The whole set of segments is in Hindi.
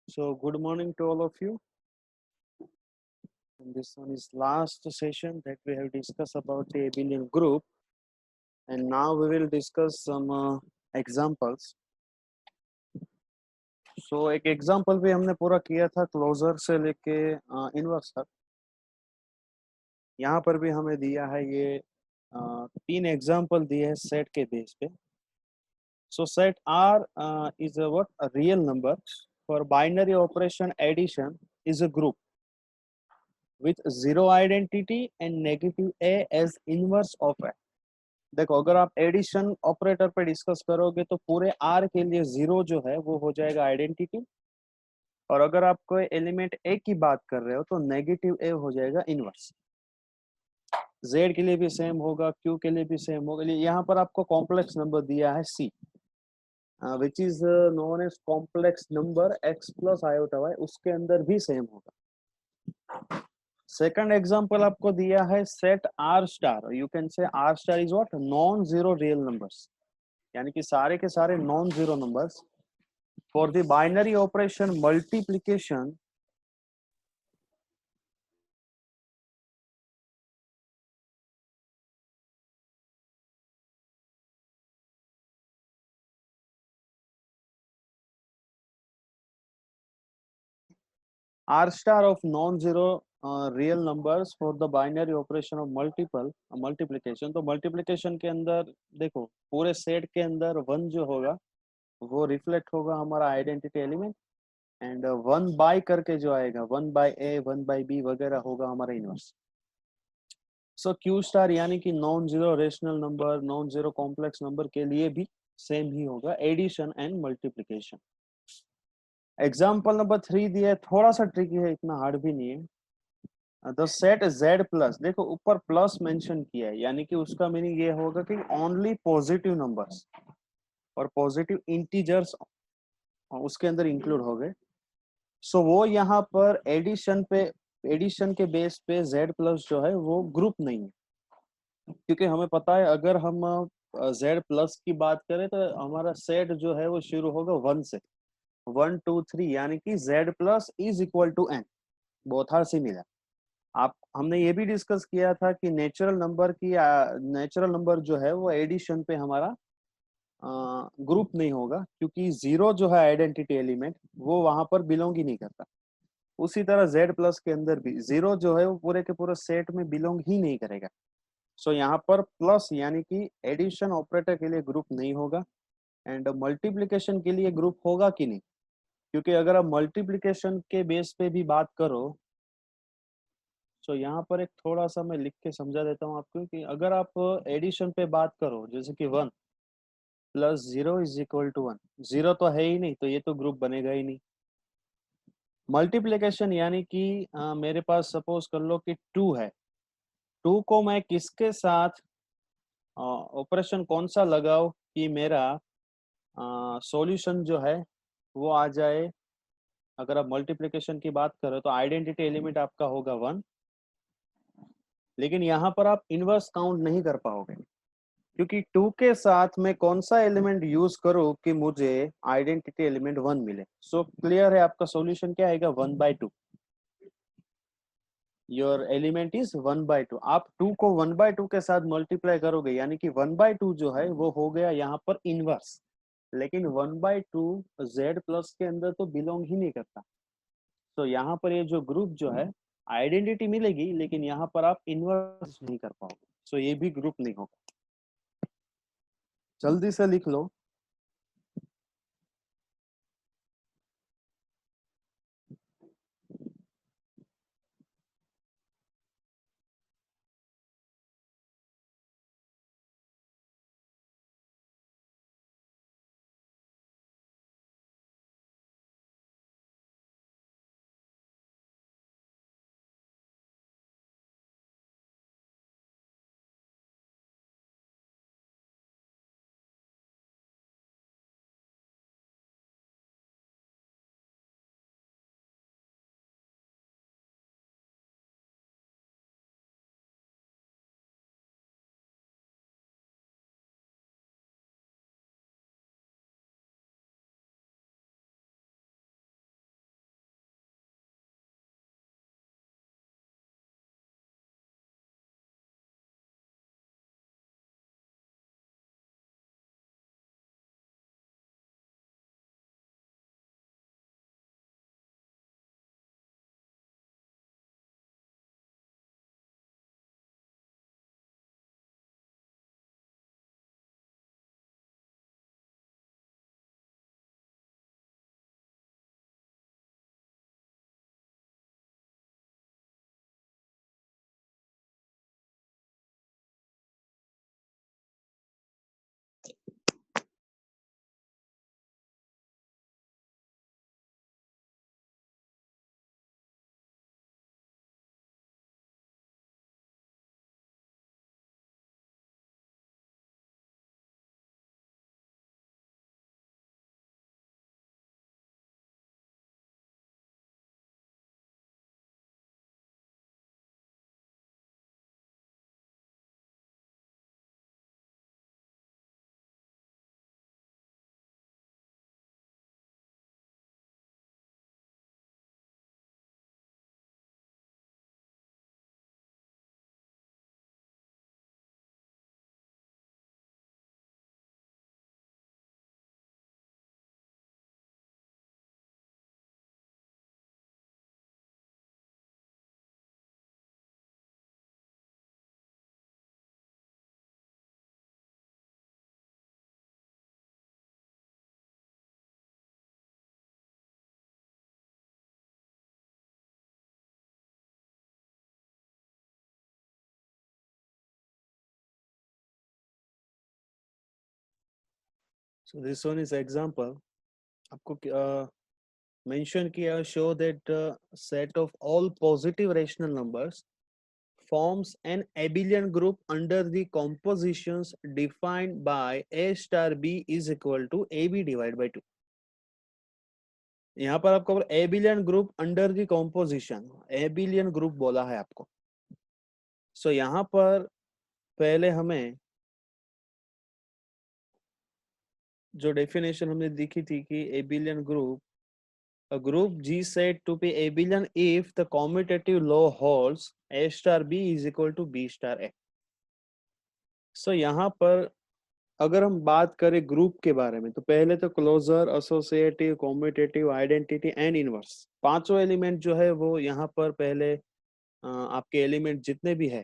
So good morning to all of you. And this one is last session that we have discussed about the abelian group, and now we will discuss some examples. So एक एग्जाम्पल भी हमने पूरा किया था क्लोजर से लेके इनवर्स तक. यहाँ पर भी हमें दिया है ये तीन एग्जाम्पल दिए हैं सेट के बेस पे. So set R is a real number for binary operation addition is a group with zero identity and negative a as inverse of a. देखो अगर आप एडिशन ऑपरेटर पे डिस्कस करोगे तो पूरे आर के लिए जीरो जो है वो हो जाएगा आइडेंटिटी, और अगर आप कोई एलिमेंट ए की बात कर रहे हो तो नेगेटिव ए हो जाएगा इनवर्स. जेड के लिए भी सेम होगा, क्यू के लिए भी सेम होगा. यहाँ पर आपको कॉम्प्लेक्स नंबर दिया है c, which is known as complex number x plus iota y, उसके अंदर भी सेम होगा. सेकंड एग्जांपल आपको दिया है set R star. You can say R star is what non zero real numbers, यानी कि सारे के सारे non zero numbers for the binary operation multiplication R star of non-zero real numbers for the binary operation of multiplication. तो multiplication के अंदर देखो पूरे सेट के अंदर वन जो होगा वो रिफ्लेक्ट होगा हमारा identity element, and one by करके जो आएगा one by A one by B वगैरह होगा हमारा इनवर्स. सो क्यू स्टार यानी कि non zero rational number, non zero complex number के लिए भी सेम ही होगा addition and multiplication. Example number 3 दिया है, थोड़ा सा ट्रिकी है, इतना हार्ड भी नहीं है. द सेट z प्लस, देखो ऊपर प्लस मेंशन किया है, यानी कि उसका मीनिंग ये होगा कि ओनली पॉजिटिव नंबर्स और पॉजिटिव इंटीजर्स उसके अंदर इंक्लूड हो गए. सो वो यहाँ पर एडिशन के बेस पे z प्लस जो है वो ग्रुप नहीं है, क्योंकि हमें पता है अगर हम z प्लस की बात करें तो हमारा सेट जो है वो शुरू होगा वन से, 1 2 3, यानी कि z plus is equal to n, both are similar. आप हमने ये भी डिस्कस किया था कि नेचुरल नंबर जो है वो एडिशन पे हमारा ग्रुप नहीं होगा, क्योंकि जीरो जो है आइडेंटिटी एलिमेंट वो वहां पर बिलोंग ही नहीं करता. उसी तरह z प्लस के अंदर भी जीरो जो है वो पूरे के पूरे सेट में बिलोंग ही नहीं करेगा. सो यहाँ पर प्लस यानी कि एडिशन ऑपरेटर के लिए ग्रुप नहीं होगा, एंड मल्टीप्लिकेशन के लिए ग्रुप होगा कि नहीं, क्योंकि अगर आप मल्टीप्लिकेशन के बेस पे भी बात करो. सो यहाँ पर एक थोड़ा सा मैं लिख के समझा देता हूँ आपको कि अगर आप एडिशन पे बात करो जैसे कि 1 plus zero is equal to 1, zero तो है ही नहीं तो ये तो ग्रुप बनेगा ही नहीं. मल्टीप्लिकेशन यानी कि मेरे पास सपोज कर लो कि 2 है, 2 को मैं किसके साथ ऑपरेशन कौन सा लगाओ कि मेरा सॉल्यूशन जो है वो आ जाए. अगर आप मल्टीप्लिकेशन की बात करो तो आइडेंटिटी एलिमेंट आपका होगा 1, लेकिन यहाँ पर आप इनवर्स काउंट नहीं कर पाओगे, क्योंकि 2 के साथ मैं कौन सा एलिमेंट यूज करूं कि मुझे आइडेंटिटी एलिमेंट 1 मिले. सो क्लियर है, आपका सॉल्यूशन क्या आएगा 1/2. Your element is 1/2. आप 2 को 1/2 के साथ मल्टीप्लाई करोगे, यानी कि 1/2 जो है वो हो गया यहाँ पर इनवर्स, लेकिन 1/2 z प्लस के अंदर तो बिलोंग ही नहीं करता. तो यहाँ पर ये जो ग्रुप जो है आइडेंटिटी मिलेगी, लेकिन यहाँ पर आप इनवर्स नहीं कर पाओगे. सो ये भी ग्रुप नहीं होगा. जल्दी से लिख लो. So this one is example. आपको mention किया, show that set of all positive rational numbers forms an abelian group under the compositions defined by a star b is equal to ab divided by 2. यहाँ पर आपको abelian group under the composition, abelian group बोला है आपको. सो यहाँ पर पहले हमें जो डेफिनेशन हमने देखी थी कि abelian group, a group G said to be abelian if the commutative law holds A star B is equal to B star A. So यहाँ पर अगर हम बात करें ग्रुप के बारे में तो पहले तो closure, associative, commutative, identity and inverse, पांचों एलिमेंट जो है वो यहाँ पर पहले आपके एलिमेंट जितने भी है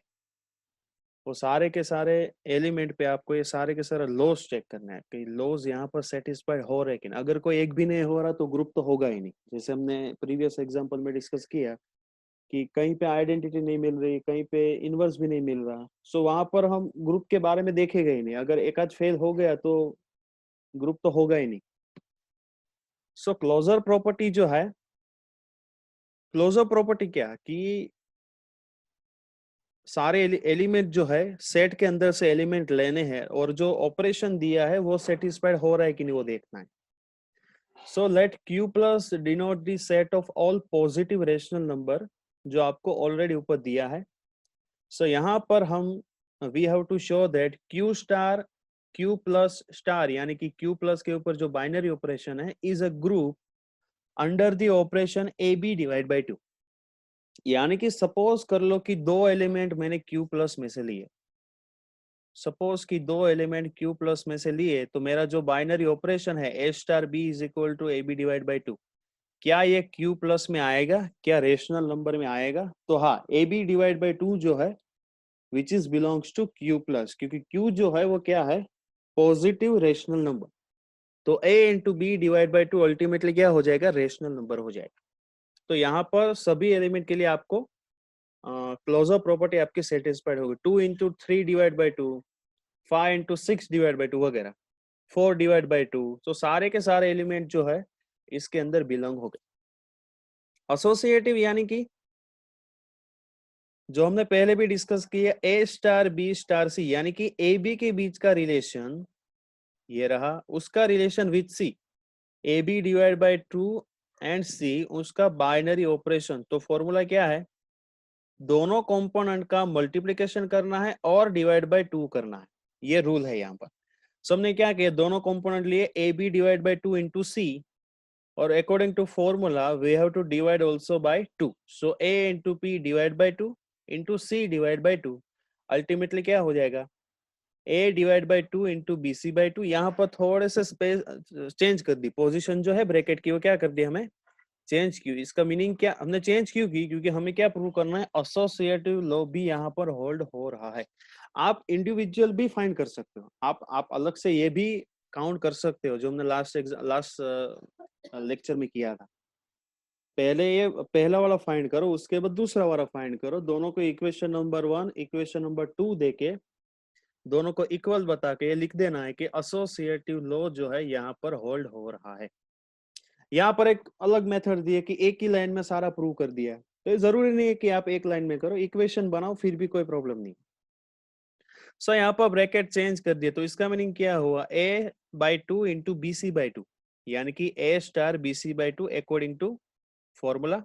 वो सारे के सारे एलिमेंट पे आपको ये सारे के सारे लॉज चेक करना है कि लॉज यहाँ पर सेटिस्फाइड हो रहे कि नहीं. अगर कोई एक भी नहीं हो रहा तो ग्रुप तो होगा ही नहीं. जैसे हमने प्रीवियस एग्जांपल में डिस्कस किया कि कहीं पे आइडेंटिटी नहीं मिल रही, कहीं पे इनवर्स भी नहीं मिल रहा, सो वहां पर हम ग्रुप के बारे में देखेगा ही नहीं. अगर एक आध फेल हो गया तो ग्रुप तो होगा ही नहीं. सो क्लोजर प्रॉपर्टी जो है, क्लोजर प्रॉपर्टी क्या कि सारे एलिमेंट जो है सेट के अंदर से एलिमेंट लेने हैं और जो ऑपरेशन दिया है वो सेटिस्फाइड हो रहा है कि नहीं वो देखना है. So let q plus denote the set of all positive rational number जो आपको ऑलरेडी ऊपर दिया है. सो यहाँ पर हम we have to show that q star q plus star यानी कि q प्लस के ऊपर जो बाइनरी ऑपरेशन है is a group under the operation ab divide by 2. यानी कि सपोज कर लो कि दो एलिमेंट मैंने Q प्लस में से लिए, सपोज कि दो एलिमेंट Q प्लस में से लिए तो मेरा जो बाइनरी ऑपरेशन है A star B is equal to AB divide by 2, क्या ये Q प्लस में आएगा, क्या रेशनल नंबर में आएगा? तो हाँ, AB डिवाइड बाई 2 जो है which is belongs to Q plus, क्योंकि Q जो है वो क्या है, पॉजिटिव रेशनल नंबर. तो A into B divide by 2 ultimately क्या हो जाएगा, रेशनल नंबर हो जाएगा. तो यहाँ पर सभी एलिमेंट के लिए आपको क्लोजर प्रॉपर्टी आपकी सेटिस्फाइड होगी. 2 into 3 divide by 2, 5 into 6 divide by 2 वगैरह, 4 डिवाइड बाई 2, तो सारे के सारे एलिमेंट जो है इसके अंदर बिलोंग हो गए. एसोसिएटिव यानी कि जो हमने पहले भी डिस्कस किया, ए स्टार बी स्टार सी, यानी कि ए बी के बीच का रिलेशन ये रहा, उसका relation with c, a b divide by 2 and c उसका बाइनरी ऑपरेशन. तो फॉर्मूला क्या है, दोनों कंपोनेंट का मल्टीप्लिकेशन करना है और डिवाइड बाय 2 करना है. ये रूल है यहाँ पर. सो हमने क्या किया, दोनों कंपोनेंट लिए a b divide by 2 into c, और according to formula we have to divide also by 2. So a into p divide by 2 into c divide by 2, ultimately क्या हो जाएगा, a divide by 2 into B c by 2. यहाँ पर थोड़े से स्पेस चेंज कर दी, पोजिशन जो है ब्रैकेट की वो क्या कर दी हमें चेंज क्यों. इसका मीनिंग क्या हमने चेंज क्यों की, क्योंकि हमें क्या प्रूव करना है, एसोसिएटिव लॉ भी यहाँ पर होल्ड हो रहा है. आप इंडिविजुअल भी फाइंड कर सकते हो, आप अलग से ये भी काउंट कर सकते हो, जो हमने लास्ट लेक्चर में किया था. पहले ये पहला वाला फाइंड करो, उसके बाद दूसरा वाला फाइंड करो, दोनों को इक्वेशन नंबर 1 इक्वेशन नंबर 2 देके दोनों को इक्वल बता के ये लिख देना है कि एसोसिएटिव लॉ जो है यहाँ पर होल्ड हो रहा है. यहाँ पर एक अलग मेथड दिया कि एक ही लाइन में सारा प्रूव कर दिया है, तो ये जरूरी नहीं है कि आप एक लाइन में करो, इक्वेशन बनाओ फिर भी कोई प्रॉब्लम नहीं. सो यहाँ पर ब्रैकेट चेंज कर दिया, तो इसका मीनिंग क्या हुआ, a by 2 into B C by 2, यानी कि a star B C by 2 according to formula.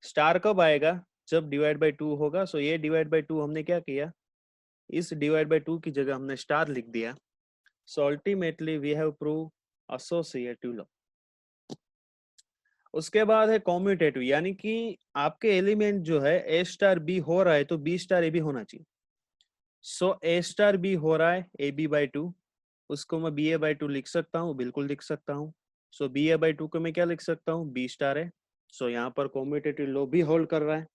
Star कब आएगा, जब डिवाइड बाई 2 होगा. सो ये डिवाइड बाई 2 हमने क्या किया, इस डिवाइड बाई 2 की जगह हमने स्टार लिख दिया. So ultimately we have prove associative law. उसके बाद है कॉम्यूटेटिव, यानी कि आपके एलिमेंट जो है ए स्टार बी हो रहा है तो बी स्टार ए भी होना चाहिए. सो ए स्टार बी हो रहा है ए बी बाई 2, उसको मैं बी ए बाई 2 लिख सकता हूँ, बिल्कुल लिख सकता हूँ. सो बी ए बाई 2 को मैं क्या लिख सकता हूँ, बी स्टार है. सो यहाँ पर कॉम्यूटेटिव लॉ भी होल्ड कर रहा है.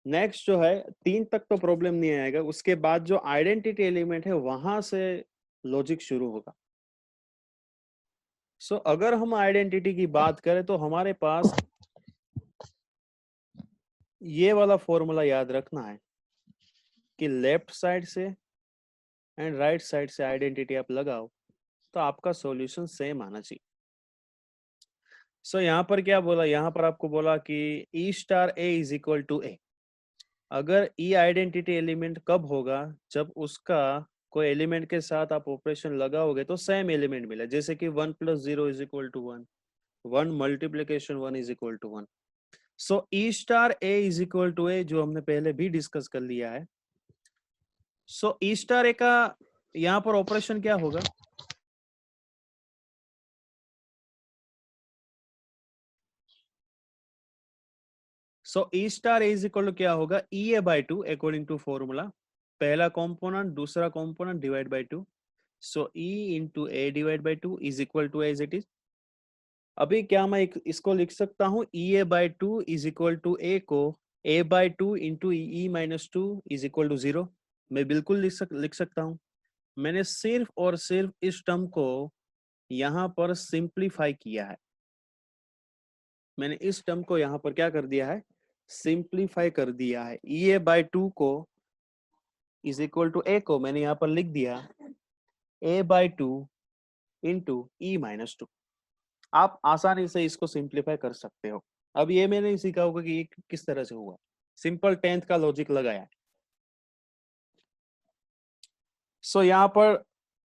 नेक्स्ट जो है 3 तक तो प्रॉब्लम नहीं आएगा, उसके बाद जो आइडेंटिटी एलिमेंट है वहां से लॉजिक शुरू होगा. सो अगर हम आइडेंटिटी की बात करें तो हमारे पास ये वाला फॉर्मूला याद रखना है कि लेफ्ट साइड से एंड राइट साइड से आइडेंटिटी आप लगाओ तो आपका सॉल्यूशन सेम आना चाहिए। सो यहाँ पर क्या बोला, यहाँ पर आपको बोला कि e star a is equal to a. अगर ई आइडेंटिटी एलिमेंट कब होगा, जब उसका कोई एलिमेंट के साथ आप ऑपरेशन लगाओगे तो सेम एलिमेंट मिले, जैसे कि 1 + 0 is equal to 1, 1 multiplication 1 is equal to 1। So e star a is equal to a, जो हमने पहले भी डिस्कस कर लिया है। सो ई स्टार ए का यहाँ पर ऑपरेशन क्या होगा, so e star a is equal to क्या होगा, e a by two according to formula, पहला कॉम्पोनेंट दूसरा component divide by two. So e into a divide by two is equal to as it is. अभी क्या मैं इसको लिख सकता हूँ, e a by two is equal to a को a by two into e minus two is equal to 0। मैं बिल्कुल लिख सकता हूँ। मैंने सिर्फ और सिर्फ इस टर्म को यहाँ पर सिंप्लीफाई किया है। मैंने इस टर्म को यहाँ पर क्या कर दिया है, सिंप्लीफाई कर दिया है। ई ए बाई टू को इज इक्वल टू ए को मैंने यहाँ पर लिख दिया a by two into e minus two. आप आसानी से इसको सिंप्लीफाई कर सकते हो। अब ये मैंने सीखा होगा कि ये किस तरह से हुआ, सिंपल 10th का लॉजिक लगाया। सो यहाँ पर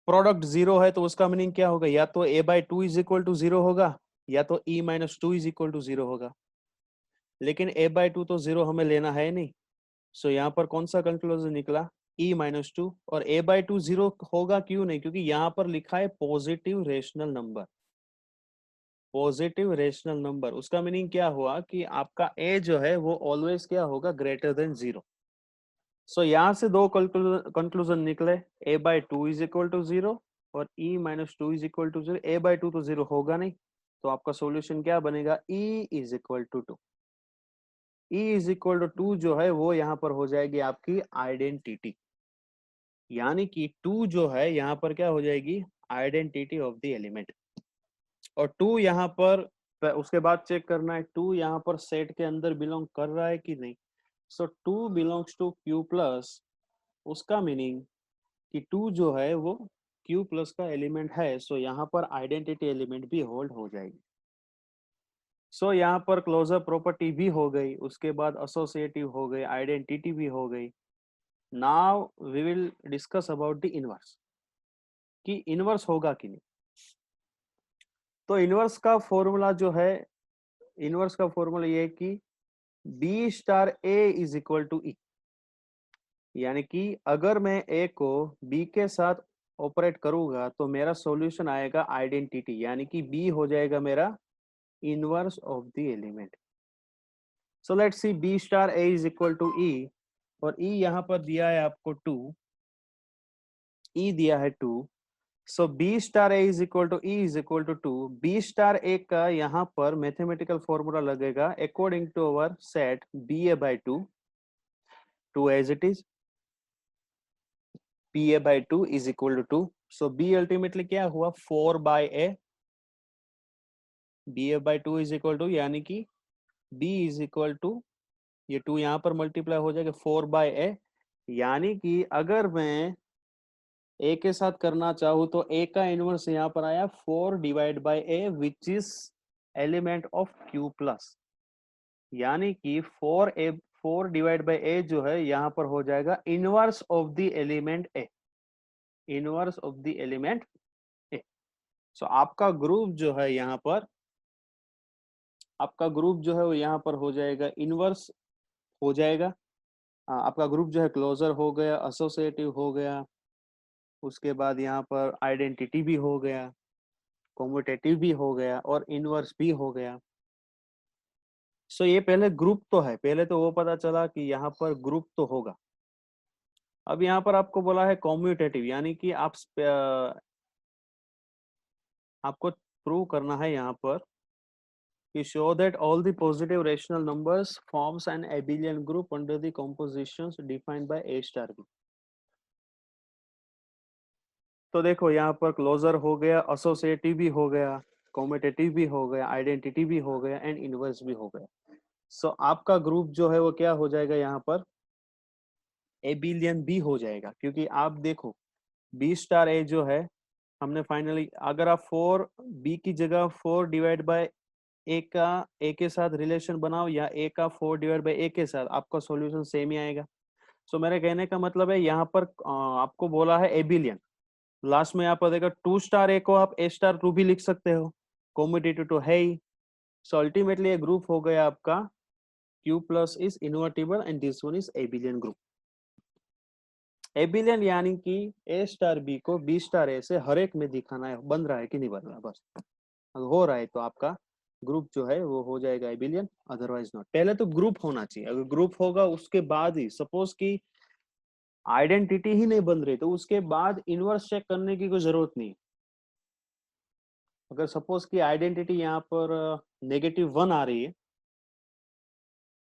प्रोडक्ट 0 है तो उसका मीनिंग क्या होगा, या तो a by two is equal to 0 होगा या तो e minus two is equal to 0 होगा। लेकिन ए बाई टू तो 0 हमें लेना है नहीं। सो यहाँ पर कौन सा कंक्लूजन निकला, ई माइनस टू। और ए बाई टू 0 होगा क्यों नहीं, क्योंकि यहाँ पर लिखा है positive rational number. Positive rational number, उसका मीनिंग क्या हुआ कि आपका ए जो है वो ऑलवेज क्या होगा, ग्रेटर देन 0। सो यहाँ से दो कंक्लूजन निकले, a by two is equal to 0 और e minus two is equal to 0। A by two तो 0 होगा नहीं, तो आपका सॉल्यूशन क्या बनेगा, e is equal to 2। E is equal to 2 जो है वो यहाँ पर हो जाएगी आपकी आइडेंटिटी, यानी कि 2 जो है यहाँ पर क्या हो जाएगी, आइडेंटिटी ऑफ द एलिमेंट। और 2 यहाँ पर उसके बाद चेक करना है 2 यहाँ पर सेट के अंदर बिलोंग कर रहा है कि नहीं। सो 2 बिलोंग्स टू क्यू प्लस, उसका मीनिंग कि 2 जो है वो क्यू प्लस का एलिमेंट है। सो यहाँ पर आइडेंटिटी एलिमेंट भी होल्ड हो जाएगी। सो यहाँ पर क्लोजर प्रॉपर्टी भी हो गई, उसके बाद एसोसिएटिव हो गई, आइडेंटिटी भी हो गई। Now we will discuss about the inverse, कि इनवर्स होगा कि नहीं। तो इनवर्स का फॉर्मूला जो है, इनवर्स का फॉर्मूला ये है कि b star a is equal to e, यानी कि अगर मैं ए को बी के साथ ऑपरेट करूंगा तो मेरा सॉल्यूशन आएगा आइडेंटिटी, यानी कि बी हो जाएगा मेरा inverse of the element. So let's see b star a is equal to e, और ई यहाँ पर दिया है आपको 2, ई दिया है 2। So b star a is equal to e is equal to 2। B star a का यहाँ पर मैथमेटिकल फॉर्मूला लगेगा according to our set b a by two, 2 as it is, b a by two is equal to 2। So b ultimately क्या हुआ, 4 by a, b a by two is equal to, यानी कि बी इज इक्वल टू, ये 2 यहाँ पर मल्टीप्लाई हो जाएगा 4 बाई ए, यानी कि अगर मैं ए के साथ करना चाहूँ तो ए का इनवर्स यहाँ पर आया 4 divide by A which is element of Q plus, यानी कि 4 डिवाइड बाई ए जो है यहाँ पर हो जाएगा inverse of the element a, inverse of the element a. So आपका ग्रुप जो है यहाँ पर, आपका ग्रुप जो है वो यहाँ पर हो जाएगा इनवर्स हो जाएगा। आपका ग्रुप जो है क्लोजर हो गया, एसोसिएटिव हो गया, उसके बाद यहाँ पर आइडेंटिटी भी हो गया, कॉम्यूटेटिव भी हो गया और इनवर्स भी हो गया। सो ये पहले ग्रुप तो है, पहले तो वो पता चला कि यहाँ पर ग्रुप तो होगा। अब यहाँ पर आपको बोला है कॉम्यूटेटिव, यानी कि आपको प्रूव करना है यहाँ पर कि show that all the positive rational numbers forms an abelian group under the compositions defined by A star B। तो देखो यहाँ पर क्लोजर हो गया, एसोसिएटिव भी हो गया, कॉम्यूटेटिव भी हो गया, आइडेंटिटी भी हो गया एंड इनवर्स भी हो गया। सो आपका ग्रुप जो है वो क्या हो जाएगा, यहाँ पर एबिलियन भी हो जाएगा, क्योंकि आप देखो बी स्टार ए जो है हमने फाइनली, अगर आप 4b की जगह 4 डिवाइड बाय ए का ए के साथ रिलेशन बनाओ या ए का 4 डिवाइड बाय ए के साथ, आपका सॉल्यूशन सेम ही आएगा। सो मेरे कहने का मतलब है यहाँ पर आपको बोला है एबिलियन, लास्ट में यहाँ पर देखो 2 स्टार ए को आप ए स्टार 2 भी लिख सकते हो, कॉम्पिटिटिव तो है ही। सो अल्टीमेटली ये ग्रुप हो गया आपका Q plus is invertible and this one is abelian group. एबिलियन यानी कि ए स्टार बी को बी स्टार ए से हर एक में दिखाना है, बन रहा है कि नहीं बन रहा, बस अगर हो रहा है तो आपका ग्रुप जो है वो हो जाएगा एबिलियन, अदरवाइज नॉट। पहले तो ग्रुप होना चाहिए, अगर ग्रुप होगा उसके बाद ही, सपोज कि आइडेंटिटी ही नहीं बन रही तो उसके बाद इनवर्स चेक करने की कोई जरूरत नहीं। अगर सपोज कि आइडेंटिटी यहाँ पर -1 आ रही है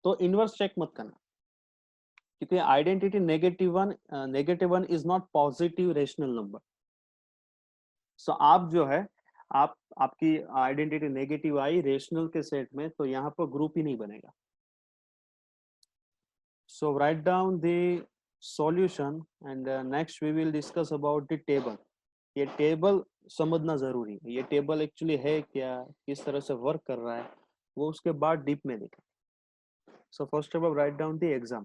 तो इनवर्स चेक मत करना, क्योंकि identity -1 is not positive rational number. So आप जो है, आपकी आइडेंटिटी नेगेटिव आई रेशनल के सेट में, तो यहाँ पर ग्रुप ही नहीं बनेगा। So write down the solution and next we will discuss about the table. ये टेबल समझना जरूरी है, ये टेबल एक्चुअली है क्या, किस तरह से वर्क कर रहा है, वो उसके बाद डीप में देखें। So first of all right down the exam.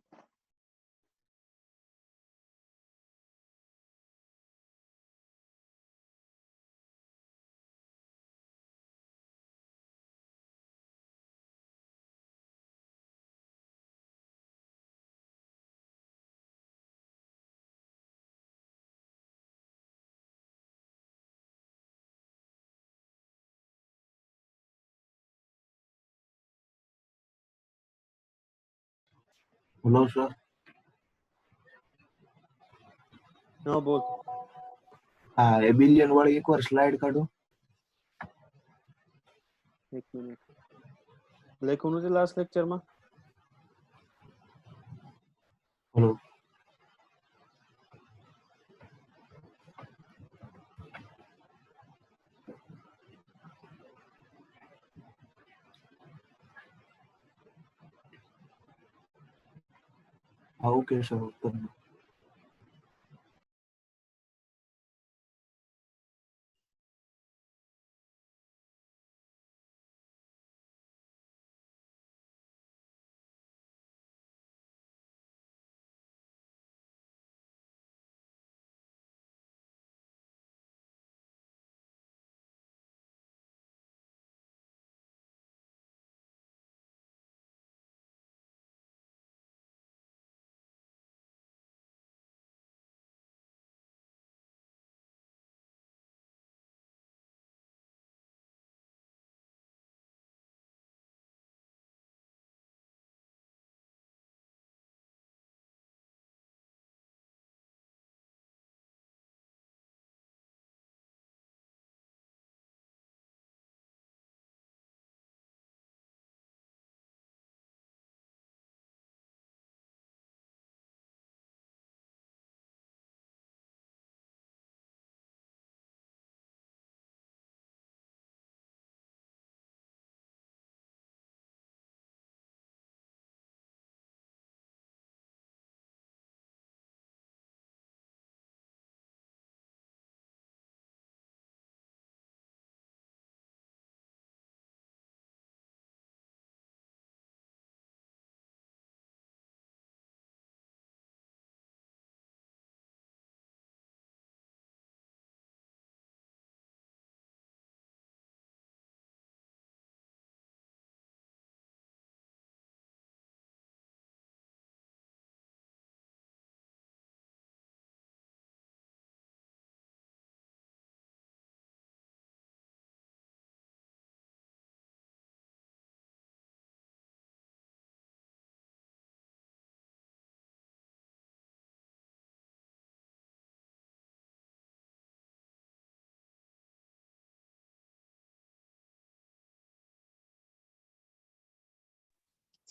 Hello sir. हाँ बोल। हाँ, एबिलियन वाली एक बार स्लाइड काढो। एक मिनट, लेखुन होते लास्ट लेक्चर में। हेलो। हाँ ओके सर, उत्तर दो।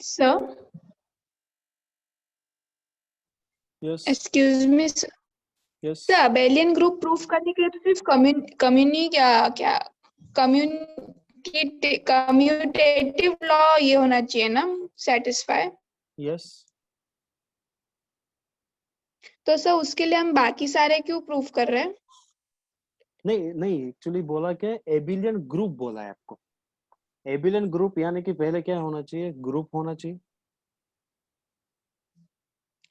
Sir, yes excuse me, sir. Yes Sir, abelian group proof करने के लिए तो सिर्फ कम्यूटेटिव लॉ ये होना चाहिए ना, सेटिस्फाई। यस। तो सर उसके लिए हम बाकी सारे क्यों प्रूफ कर रहे हैं? नहीं नहीं, एक्चुअली बोला क्या, एबिलियन ग्रुप बोला है आपको। एबिलियन ग्रुप यानी कि पहले क्या होना चाहिए, ग्रुप होना चाहिए।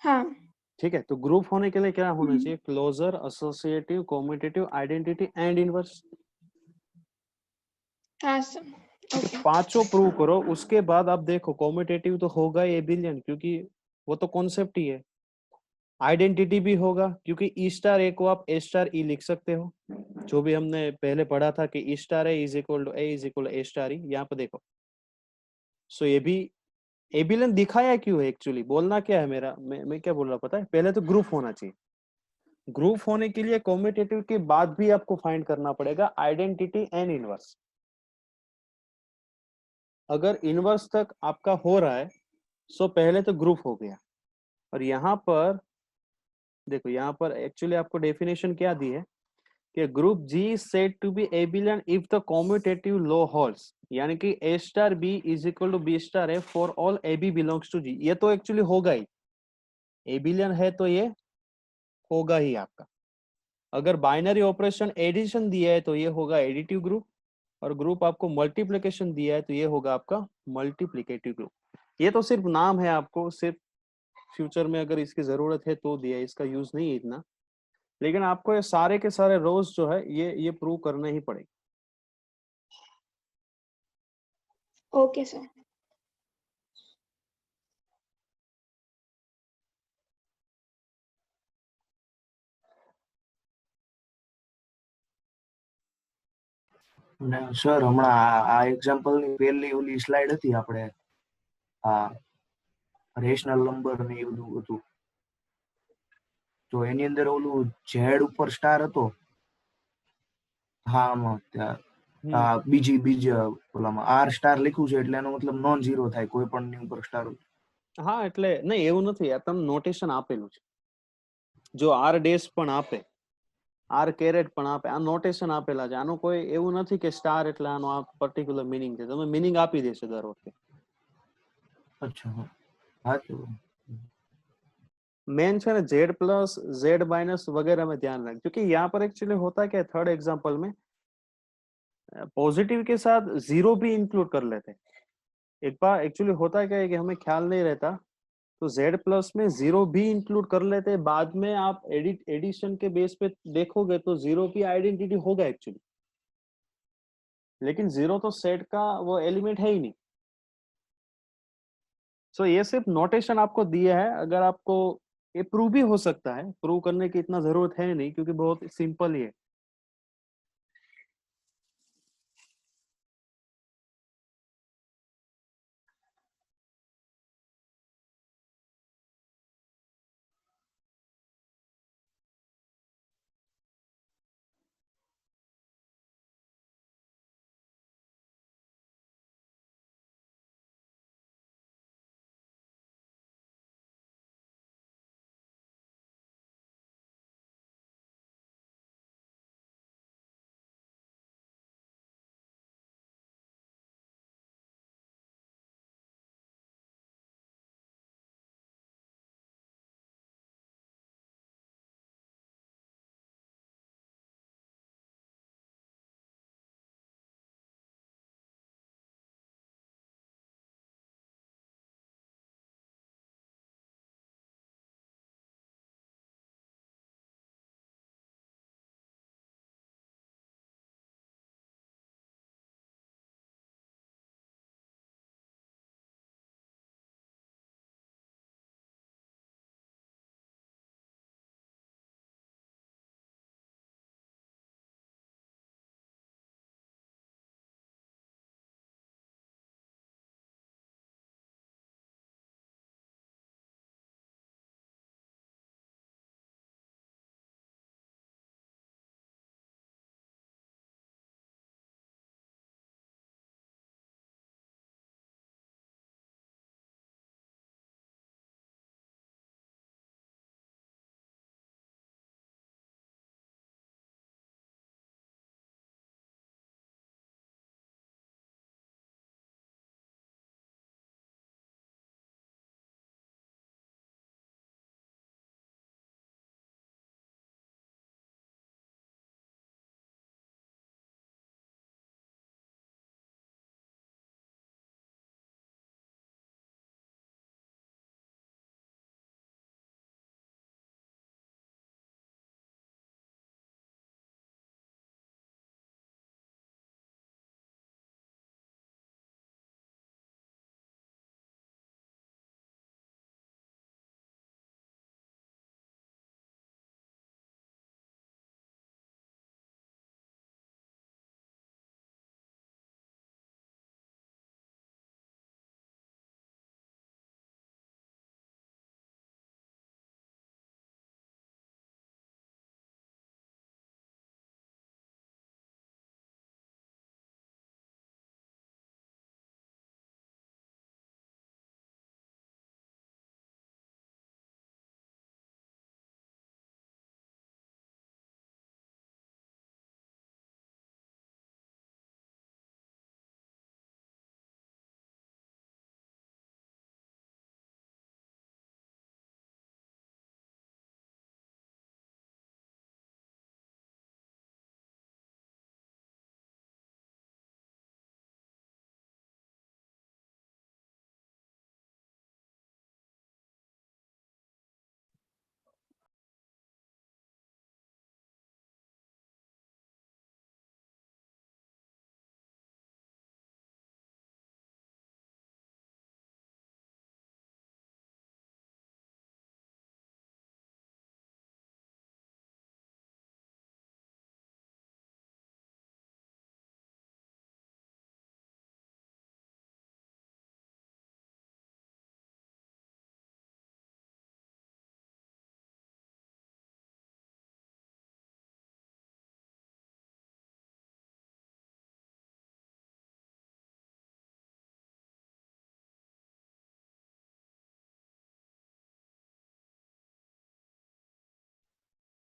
हाँ। ठीक है, तो ग्रुप होने के लिए क्या होना हम्म, चाहिए, closure, associative, commutative, identity and inverse. हाँ सर। ठीक है, ओके। पांचों प्रूव करो, उसके बाद आप देखो कॉम्यूटेटिव तो होगा ही एबिलियन, क्योंकि वो तो कॉन्सेप्ट ही है। आइडेंटिटी भी होगा, क्योंकि ई स्टार ए को आप ए स्टार ई लिख सकते हो, जो भी हमने पहले पढ़ा था कि e star a is equal to a is equal to a star e, यहाँ पे देखो। सो ये भी एबिलियन दिखाया क्यों है, एक्चुअली बोलना क्या है मेरा, मैं क्या बोल रहा पता है, पहले तो ग्रुप होना चाहिए। ग्रुप होने के लिए कॉम्यूटेटिव के बाद भी आपको फाइंड करना पड़ेगा आइडेंटिटी एंड इनवर्स। अगर इनवर्स तक आपका हो रहा है, सो पहले तो ग्रुप हो गया। और यहाँ पर देखो, यहाँ पर एक्चुअली आपको डेफिनेशन क्या दी है कि group G is said to be abelian if the commutative law holds, यानी कि a star B is equal to b star a for all a b belongs to G. ये तो एक्चुअली होगा ही, एबिलियन है तो ये होगा ही आपका। अगर बाइनरी ऑपरेशन एडिशन दिया है तो ये होगा एडिटिव ग्रुप, और ग्रुप आपको मल्टीप्लिकेशन दिया है तो ये होगा आपका मल्टीप्लिकेटिव ग्रुप। ये तो सिर्फ नाम है, आपको सिर्फ फ्यूचर में अगर इसकी जरूरत है तो दिया है, इसका यूज नहीं है इतना। लेकिन आपको ये सारे के सारे रोज जो है ये प्रूव करने ही पड़ेगा। Okay sir. ને સર હમણાં આ એક્ઝામ્પલ ની પહેલી ઓલી સ્લાઇડ હતી આપણે, આ રેશનલ નંબર ને એ બધું હતું, તો એની અંદર ઓલું ઝેડ ઉપર સ્ટાર હતો. હા આમાં બીજી ઓલામાં આર સ્ટાર લખ્યું છે એટલે એનો મતલબ નોન ઝીરો થાય, કોઈ પણ ની ઉપર સ્ટાર. હા, એટલે નહીં એવું નથી, આ તમને નોટેશન આપેલું છે, જો આર ડેશ પણ આપે, આર કેરેટ પણ આપે, આ નોટેશન આપેલા છે, આનું કોઈ એવું નથી કે સ્ટાર એટલે આનો આ પર્ટિક્યુલર મિનિંગ છે, તમે મિનિંગ આપી દેશે દર વખતે। અચ્છા હા તો मेन है ना जेड प्लस जेड माइनस वगैरह में ध्यान रखें, क्योंकि यहाँ पर एक्चुअली होता क्या है, थर्ड एग्जांपल में पॉजिटिव के साथ जीरो भी इंक्लूड कर लेते हैं। एक बार एक्चुअली होता क्या है कि हमें ख्याल नहीं रहता, तो जेड प्लस में जीरो भी इंक्लूड कर लेते हैं, बाद में आप एडिशन के बेस पे देखोगे तो जीरो की आइडेंटिटी होगा एक्चुअली, लेकिन जीरो तो सेट का वो एलिमेंट है ही नहीं। सो ये सिर्फ नोटेशन आपको दिया है, अगर आपको ये प्रूव भी हो सकता है, प्रूव करने की इतना जरूरत है नहीं, क्योंकि बहुत सिंपल ही है।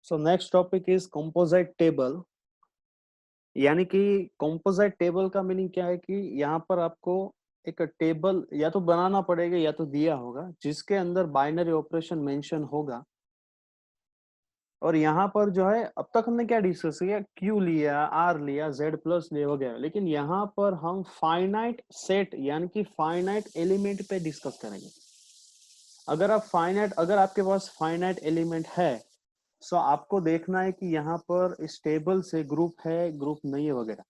So next topic is composite table. यानी कि कंपोजिट टेबल का मीनिंग क्या है कि यहाँ पर आपको एक टेबल या तो बनाना पड़ेगा या तो दिया होगा जिसके अंदर बाइनरी ऑपरेशन मेंशन होगा। और यहाँ पर जो है अब तक हमने क्या डिस्कस किया, क्यू लिया, आर लिया, जेड प्लस लिया वगैरह, लेकिन यहाँ पर हम फाइनाइट सेट यानी कि फाइनाइट एलिमेंट पे डिस्कस करेंगे। अगर आपके पास फाइनाइट एलिमेंट है तो आपको देखना है कि यहाँ पर इस टेबल से ग्रुप है, ग्रुप नहीं है वगैरह।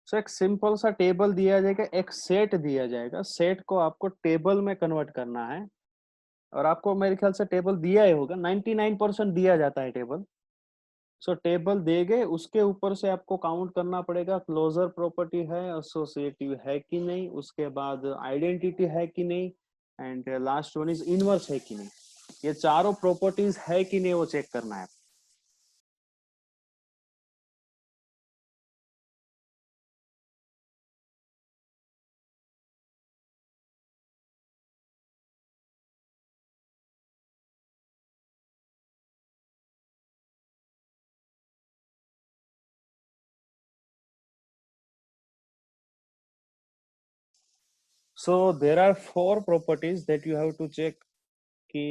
सो एक सिंपल सा टेबल दिया जाएगा, एक सेट दिया जाएगा, सेट को आपको टेबल में कन्वर्ट करना है। और आपको मेरे ख्याल से टेबल दिया ही होगा, 99% दिया जाता है टेबल। सो टेबल दे गए, उसके ऊपर से आपको काउंट करना पड़ेगा क्लोजर प्रॉपर्टी है, एसोसिएटिव है कि नहीं, उसके बाद आइडेंटिटी है कि नहीं, and last one is inverse है कि नहीं। ये चारों प्रॉपर्टीज है कि नहीं वो चेक करना है। So there are 4 properties that you have to check कि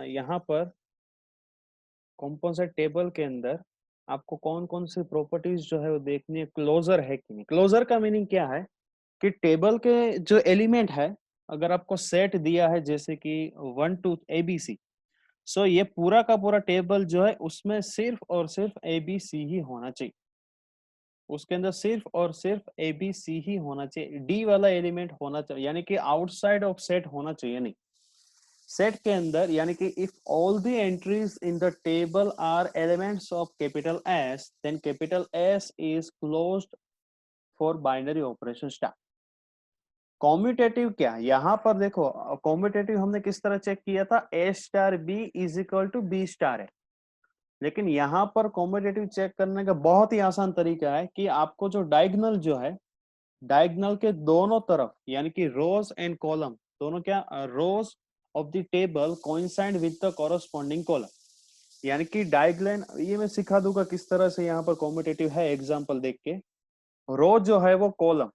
यहाँ पर कंपोजिट टेबल के अंदर आपको कौन कौन सी प्रॉपर्टीज जो है वो देखनी है, क्लोजर है कि नहीं। क्लोजर का मीनिंग क्या है कि टेबल के जो एलिमेंट है, अगर आपको सेट दिया है जैसे कि 1 to ABC, सो ये पूरा का पूरा टेबल जो है उसमें सिर्फ और सिर्फ ABC ही होना चाहिए। उसके अंदर सिर्फ और सिर्फ ABC ही होना चाहिए, डी वाला एलिमेंट होना चाहिए, यानी कि आउटसाइड ऑफ सेट होना चाहिए नहीं। सेट के अंदर यानी कि if all the entries in the table are elements of capital S, then capital S is closed for binary operation star. Commutative क्या, यहाँ पर देखो कॉम्यूटेटिव हमने किस तरह चेक किया था, a star B is equal to b star है। लेकिन यहाँ पर कॉम्यूटेटिव चेक करने का बहुत ही आसान तरीका है कि आपको जो डायगोनल जो है, डायगोनल के दोनों तरफ यानी कि रोज एंड कॉलम दोनों क्या, रोज of the table coincide with the corresponding column. यानी कि डायगोनल, ये मैं सिखा दूंगा किस तरह से यहाँ पर कॉम्यूटेटिव है एग्जांपल देख के। रो जो है वो कॉलम,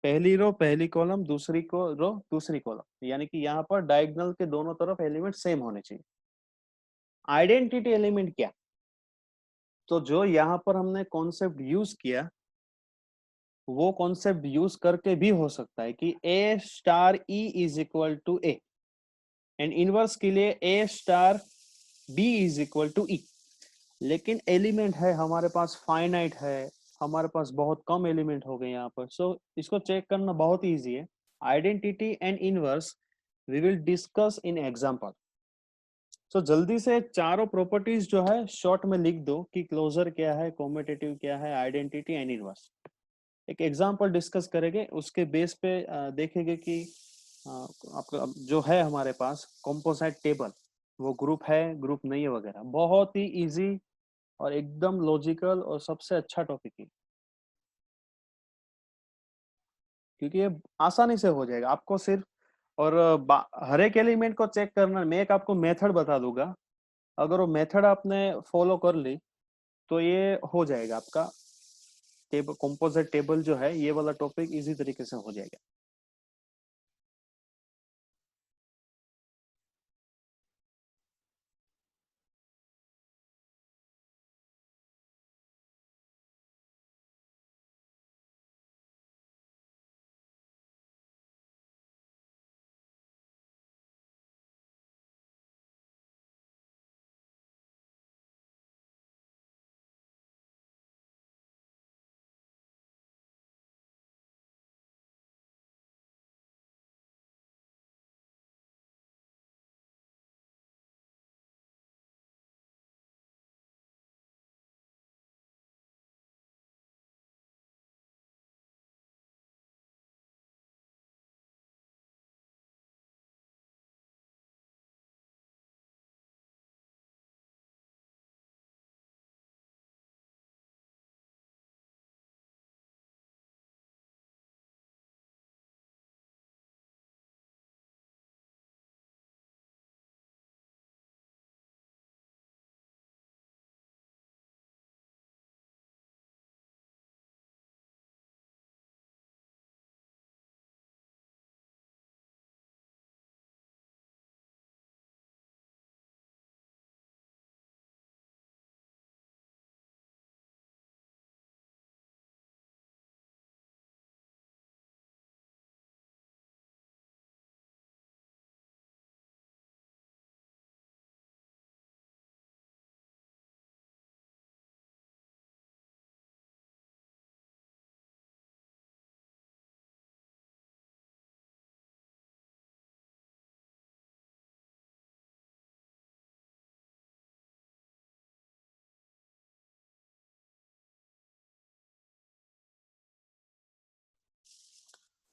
पहली रो पहली कॉलम, दूसरी को रो दूसरी कॉलम, यानी कि यहाँ पर डायगोनल के दोनों तरफ एलिमेंट सेम होने चाहिए। आइडेंटिटी एलिमेंट क्या, तो जो यहाँ पर हमने कॉन्सेप्ट यूज किया वो कॉन्सेप्ट यूज करके भी हो सकता है कि a star e is equal to a, and inverse के लिए a star B is equal to e. लेकिन एलिमेंट है हमारे पास फाइनाइट है, हमारे पास बहुत कम एलिमेंट हो गए यहाँ पर। सो इसको चेक करना बहुत इजी है। Identity and inverse we will discuss in example. सो जल्दी से चारों प्रॉपर्टीज जो है शॉर्ट में लिख दो कि क्लोजर क्या है, कॉम्यूटेटिव क्या है, आइडेंटिटी एंड इनवर्स। एक एग्जांपल डिस्कस करेंगे, उसके बेस पे देखेंगे कि आपका जो है हमारे पास कंपोजिट टेबल वो ग्रुप है, ग्रुप नहीं है वगैरह। बहुत ही इजी और एकदम लॉजिकल और सबसे अच्छा टॉपिक है, क्योंकि ये आसानी से हो जाएगा आपको सिर्फ। और हर एक एलिमेंट को चेक करना, मैं एक आपको मेथड बता दूंगा, अगर वो मेथड आपने फॉलो कर ली तो ये हो जाएगा आपका टेबल, कंपोजिट टेबल जो है ये वाला टॉपिक इजी तरीके से हो जाएगा।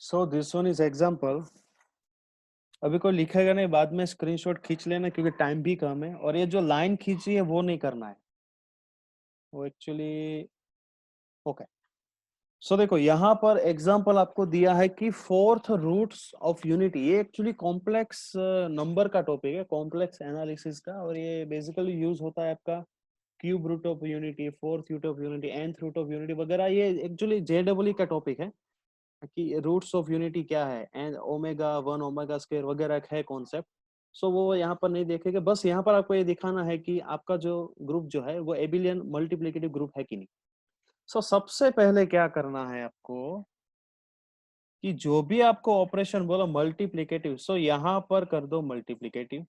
So this one is example. अभी कोई लिखेगा नहीं, बाद में स्क्रीनशॉट खींच लेना क्योंकि टाइम भी कम है, और ये जो लाइन खींची है वो नहीं करना है, वो एक्चुअली ओके। सो देखो यहाँ पर एग्जांपल आपको दिया है कि फोर्थ रूट्स ऑफ यूनिटी। ये एक्चुअली कॉम्प्लेक्स नंबर का टॉपिक है, कॉम्प्लेक्स एनालिसिस का, और ये बेसिकली यूज होता है आपका cube root of unity, fourth root of unity, nth root of unity वगैरह। ये एक्चुअली जेडब्ल्यू का टॉपिक है कि रूट्स ऑफ यूनिटी क्या है, एंड ओमेगा 1 ओमेगा स्क्वायर वगैरह है कॉन्सेप्ट। सो वो यहाँ पर नहीं देखेंगे, बस यहाँ पर आपको ये दिखाना है कि आपका जो ग्रुप जो है वो एबिलियन मल्टीप्लिकेटिव ग्रुप है कि नहीं। सो सबसे पहले क्या करना है आपको कि जो भी आपको ऑपरेशन बोला मल्टीप्लिकेटिव, सो यहाँ पर कर दो मल्टीप्लिकेटिव।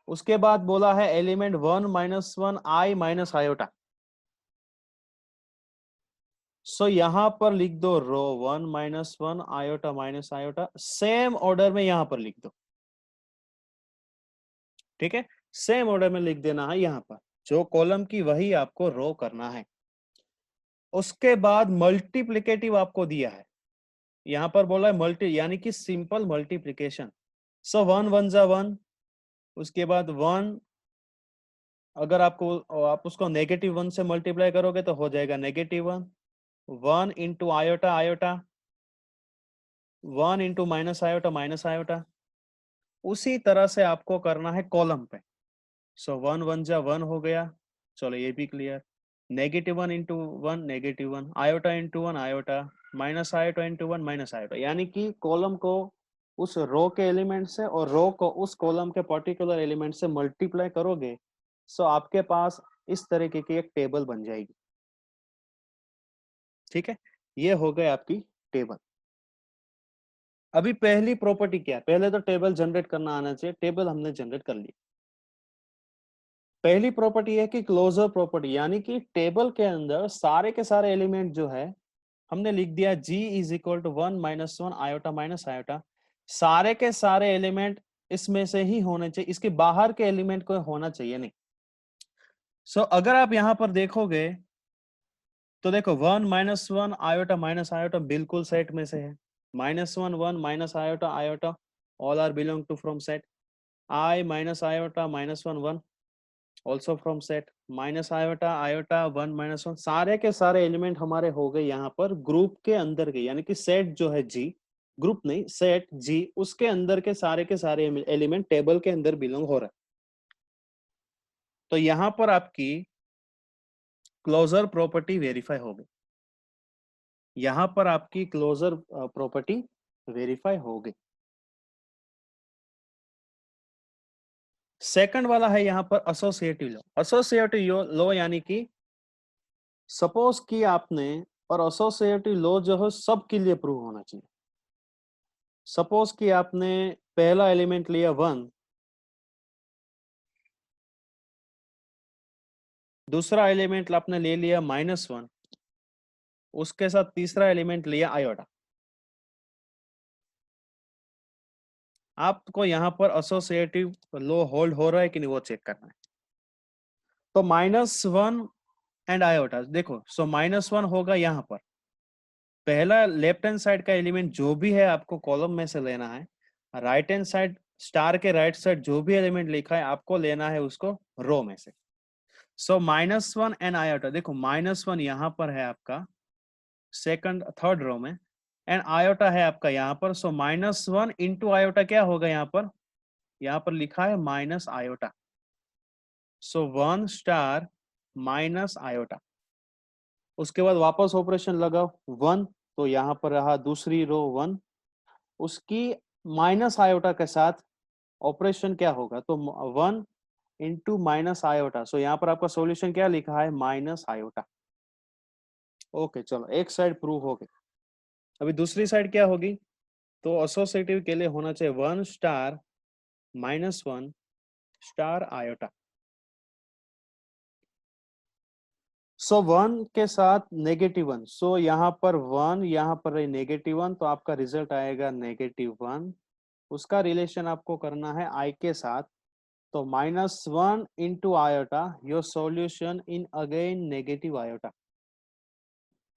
उसके बाद बोला है एलिमेंट 1 माइनस 1 आई माइनस आयोटा, सो यहां पर लिख दो रो 1 minus 1 iota minus iota, same order में यहां पर लिख दो। ठीक है, सेम ऑर्डर में लिख देना है, यहां पर जो कॉलम की वही आपको रो करना है। उसके बाद मल्टीप्लिकेटिव आपको दिया है, यहां पर बोला है मल्टी यानी कि सिंपल मल्टीप्लिकेशन। सो 1 1 जा 1, उसके बाद 1, अगर आप उसको नेगेटिव 1 से मल्टीप्लाई करोगे तो हो जाएगा -1, 1 into iota iota, 1 into minus iota minus iota. उसी तरह से आपको करना है कॉलम पे। सो 1 1 जा 1 हो गया, चलो ये भी clear. -1 into 1 -1, iota into 1 iota, minus iota into 1 minus iota, यानी कि कॉलम को उस रो के एलिमेंट से और रो को उस कॉलम के पर्टिकुलर एलिमेंट से मल्टीप्लाई करोगे, सो आपके पास इस तरीके की एक टेबल बन जाएगी। ठीक है, ये हो गई आपकी टेबल। अभी पहली प्रॉपर्टी क्या है, पहले तो टेबल जनरेट करना आना चाहिए, टेबल हमने जनरेट कर ली। पहली प्रॉपर्टी है कि क्लोजर प्रॉपर्टी, यानी कि टेबल के अंदर सारे के सारे एलिमेंट जो है हमने लिख दिया g is equal to 1 minus 1 iota minus iota. सारे के सारे एलिमेंट इसमें से ही होने चाहिए, इसके बाहर के एलिमेंट को होना चाहिए नहीं। सो अगर आप यहां पर देखोगे तो देखो 1 माइनस 1 आयोटा माइनस आयोटा बिल्कुल सेट में से है, -1 1 minus iota iota all are belong to from set, I minus iota -1 1 also from set, minus iota iota 1 -1, सारे के सारे एलिमेंट हमारे हो गए यहाँ पर ग्रुप के अंदर के, यानी कि सेट जो है जी, ग्रुप नहीं सेट जी, उसके अंदर के सारे एलिमेंट टेबल के अंदर बिलोंग हो रहा है। तो यहाँ पर आपकी क्लोजर प्रॉपर्टी वेरीफाई हो गई, यहाँ पर आपकी क्लोजर प्रॉपर्टी वेरीफाई हो गई। सेकंड वाला है यहाँ पर एसोसिएटिव लॉ। एसोसिएटिव लॉ यानी कि सपोज कि आपने, और एसोसिएटिव लॉ जो है सबके लिए प्रूव होना चाहिए। सपोज कि आपने पहला एलिमेंट लिया 1, दूसरा एलिमेंट आपने ले लिया -1, उसके साथ तीसरा एलिमेंट लिया आयोटा। आपको यहाँ पर एसोसिएटिव लॉ होल्ड हो रहा है कि नहीं वो चेक करना है। तो -1 एंड आयोटा देखो, सो -1 होगा यहाँ पर, पहला लेफ्ट हैंड साइड का एलिमेंट जो भी है आपको कॉलम में से लेना है, राइट हैंड साइड स्टार के राइट साइड जो भी एलिमेंट लिखा है आपको लेना है उसको रो में से। सो -1 एंड आयोटा, देखो -1 यहाँ पर है आपका सेकंड थर्ड रो में, एंड आयोटा है आपका यहाँ पर। सो -1 इंटू आयोटा क्या होगा यहाँ पर लिखा है माइनस आयोटा, सो 1 स्टार माइनस आयोटा। उसके बाद वापस ऑपरेशन लगाओ 1, तो यहाँ पर रहा दूसरी रो 1, उसकी माइनस आयोटा के साथ ऑपरेशन क्या होगा, तो 1 इंटू माइनस आयोटा। सो यहाँ पर आपका सॉल्यूशन क्या लिखा है, माइनस आयोटा। ओके चलो, एक साइड प्रूव हो गई। अभी दूसरी साइड क्या होगी, तो एसोसिएटिव के लिए होना चाहिए 1 स्टार -1 स्टार आयोटा। सो 1 के साथ -1, सो यहाँ पर 1, यहाँ पर -1, तो आपका रिजल्ट आएगा -1। उसका रिलेशन आपको करना है i के साथ, तो -1 into iota, your solution in again negative iota.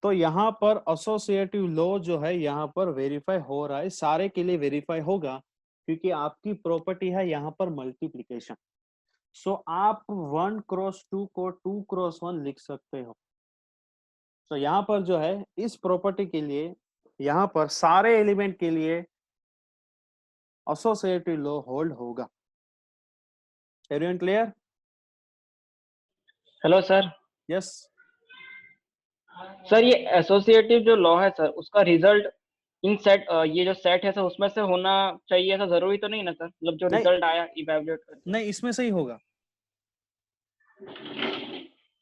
तो यहाँ पर एसोसिएटिव लॉ जो है यहाँ पर वेरीफाई हो रहा है, सारे के लिए वेरीफाई होगा क्योंकि आपकी प्रॉपर्टी है यहाँ पर मल्टीप्लिकेशन। सो आप 1 क्रॉस 2 को 2 क्रॉस 1 लिख सकते हो। तो यहाँ पर जो है इस प्रॉपर्टी के लिए यहाँ पर सारे एलिमेंट के लिए एसोसिएटिव लॉ होल्ड होगा। Everyone clear? Hello sir. Yes. Sir ये एसोसिएटिव जो लॉ है सर, उसका रिजल्ट इन सेट, ये जो सेट है सर उसमें से होना चाहिए, ऐसा जरूरी तो नहीं ना सर? मतलब जो नहीं। रिजल्ट आया इवैल्यूएट करके। नहीं, इसमें से ही होगा,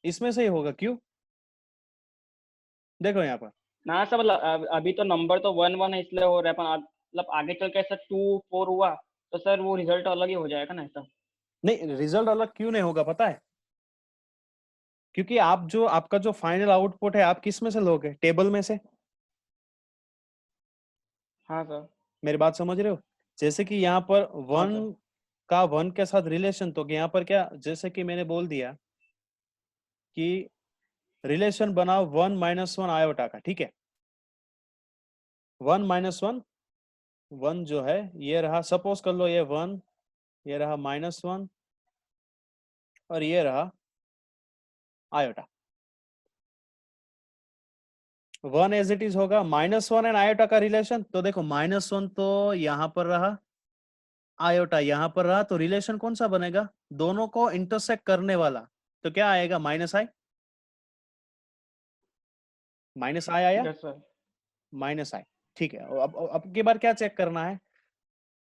इसमें से ही होगा। क्यों? देखो यहाँ पर ना सर, मतलब अभी तो नंबर तो 1 1 है इसलिए हो रहा है, पर मतलब आगे चल के सर 2 4 हुआ तो सर वो रिजल्ट अलग ही हो जाएगा ना ऐसा? नहीं, रिजल्ट अलग क्यों नहीं होगा पता है? क्योंकि आप जो आपका जो फाइनल आउटपुट है आप किस में से लोगे? टेबल में से। हाँ सर। मेरी बात समझ रहे हो? जैसे कि यहाँ पर हाँ 1 सर। का 1 के साथ रिलेशन, तो यहाँ पर क्या, जैसे कि मैंने बोल दिया कि रिलेशन बनाओ 1 - 1 आयोटा का, ठीक है? 1 - 1, 1 जो है ये रहा, सपोज कर लो ये 1, ये रहा -1 और ये रहा आयोटा। 1 एज इट इज होगा, -1 एंड आयोटा का रिलेशन, तो देखो -1 तो यहां पर रहा, आयोटा यहां पर रहा, तो रिलेशन कौन सा बनेगा? दोनों को इंटरसेक्ट करने वाला। तो क्या आएगा? -i। -i आया, यस सर। -i। ठीक है। अब की बार क्या चेक करना है?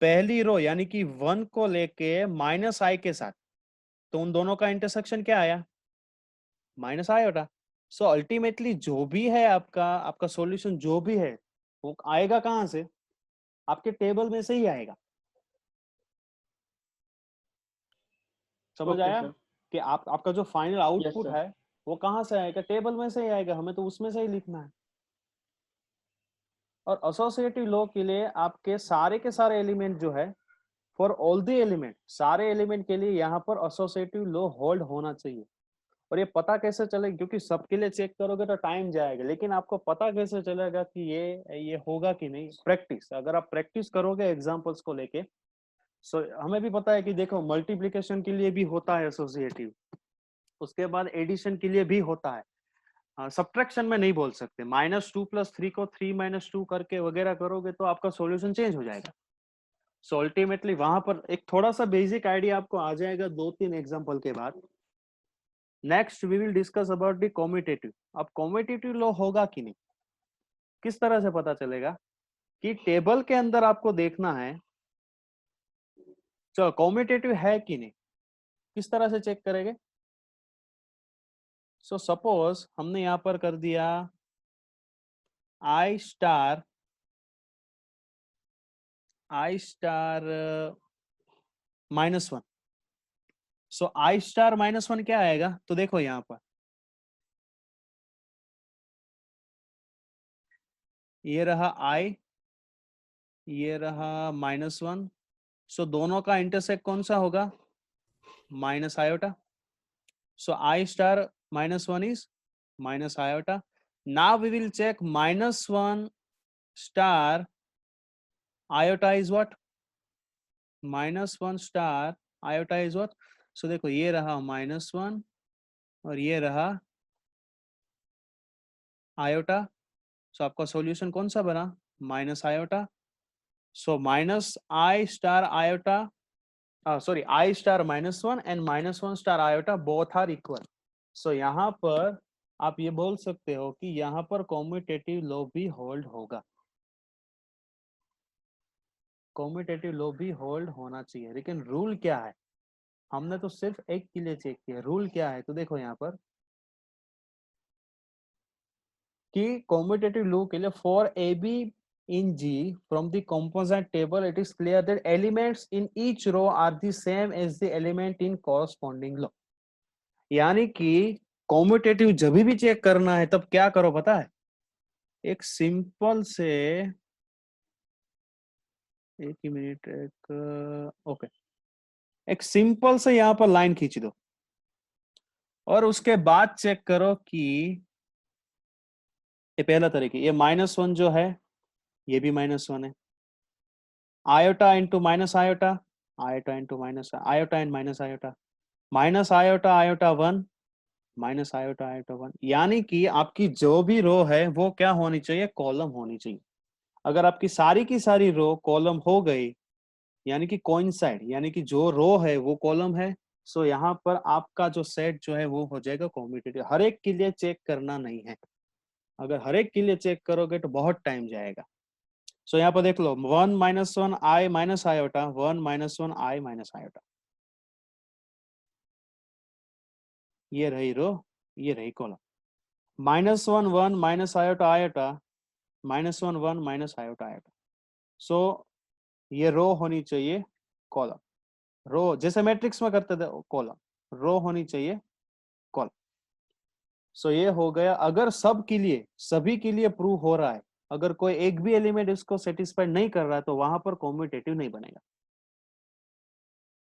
पहली रो यानी कि 1 को लेके -i के साथ, तो उन दोनों का इंटरसेक्शन क्या आया? -iota। सो अल्टीमेटली जो भी है आपका आपका सॉल्यूशन जो भी है वो आएगा कहां से? आपके टेबल में से ही आएगा। समझ ओके आया सर। कि आपका जो फाइनल यस आउटपुट सर। है वो कहां से आएगा? टेबल में से ही आएगा, हमें तो उसमें से ही लिखना है। और एसोसिएटिव लॉ के लिए आपके सारे के सारे एलिमेंट जो है, फॉर ऑल द एलिमेंट, सारे एलिमेंट के लिए यहाँ पर एसोसिएटिव लॉ होल्ड होना चाहिए। और ये पता कैसे चलेगा? क्योंकि सबके लिए चेक करोगे तो टाइम जाएगा, लेकिन आपको पता कैसे चलेगा कि ये होगा कि नहीं? प्रैक्टिस। अगर आप प्रैक्टिस करोगे एग्जांपल्स को लेके, सो हमें भी पता है कि देखो मल्टीप्लिकेशन के लिए भी होता है एसोसिएटिव, उसके बाद एडिशन के लिए भी होता है। सब्ट्रैक्शन में नहीं बोल सकते, -2 + 3 को 3 - 2 करके वगैरह करोगे तो आपका सॉल्यूशन चेंज हो जाएगा। सो अल्टीमेटली वहां पर एक थोड़ा सा बेसिक आइडिया आपको आ जाएगा 2-3 एग्जांपल के बाद। Next we will discuss about the commutative. अब कॉम्यूटेटिव लॉ होगा कि नहीं, किस तरह से पता चलेगा? कि टेबल के अंदर आपको देखना है, चलो कॉम्यूटेटिव है कि नहीं, किस तरह से चेक करेंगे? सो सपोज हमने यहां पर कर दिया I star -1। So I star -1 क्या आएगा? तो देखो यहां पर ये रहा I, ये रहा -1। सो दोनों का इंटरसेक्ट कौन सा होगा? -iota। So I star -1 is -iota. Now we will check -1 star iota is what? -1 star iota is what? So देखो ये रहा -1 और ये रहा iota. So आपका सॉल्यूशन कौन सा बना? -iota. So -i star iota, sorry, I star -1 and -1 star iota both are equal. So यहाँ पर आप ये बोल सकते हो कि यहाँ पर कॉम्यूटेटिव लॉ भी होल्ड होगा। कॉम्यूटेटिव लॉ भी होल्ड होना चाहिए, लेकिन रूल क्या है? हमने तो सिर्फ एक के लिए चेक किया, रूल क्या है? तो देखो यहाँ पर कि कॉम्यूटेटिव लॉ के लिए for A B in G from the composite table it is clear that elements in each row are the same as the element in corresponding row। यानी कि कॉम्यूटेटिव जब भी चेक करना है तब क्या करो पता है? एक सिंपल से, एक ही मिनट, ओके, एक सिंपल से यहां पर लाइन खींच दो और उसके बाद चेक करो कि ये पहला तरीका। ये -1 जो है ये भी -1 है। Iota into minus iota, iota into minus iota and minus iota, minus iota iota 1, minus iota iota 1। यानी कि आपकी जो भी रो है वो क्या होनी चाहिए, कॉलम होनी चाहिए। अगर आपकी सारी की सारी रो कॉलम हो गई, यानी कि कोइंसाइड, यानी कि जो रो है वो कॉलम है, सो यहाँ पर आपका जो सेट जो है वो हो जाएगा कॉम्यूटेटिव। हर एक के लिए चेक करना नहीं है, अगर हर एक के लिए चेक करोगे तो बहुत टाइम जाएगा। सो यहाँ पर देख लो 1 - 1 I minus iota, 1 - 1 I minus iota, ये रही रो, ये रही column. -1 1 minus iota iota, -1 1 minus iota iota. So ये रो होनी चाहिए कॉलम, रो जैसे मैट्रिक्स में करते थे कॉलम, रो होनी चाहिए कॉलम। सो ये हो गया। अगर सब के लिए, सभी के लिए प्रूव हो रहा है, अगर कोई एक भी एलिमेंट इसको सेटिस्फाइड नहीं कर रहा है तो वहां पर कॉम्यूटेटिव नहीं बनेगा।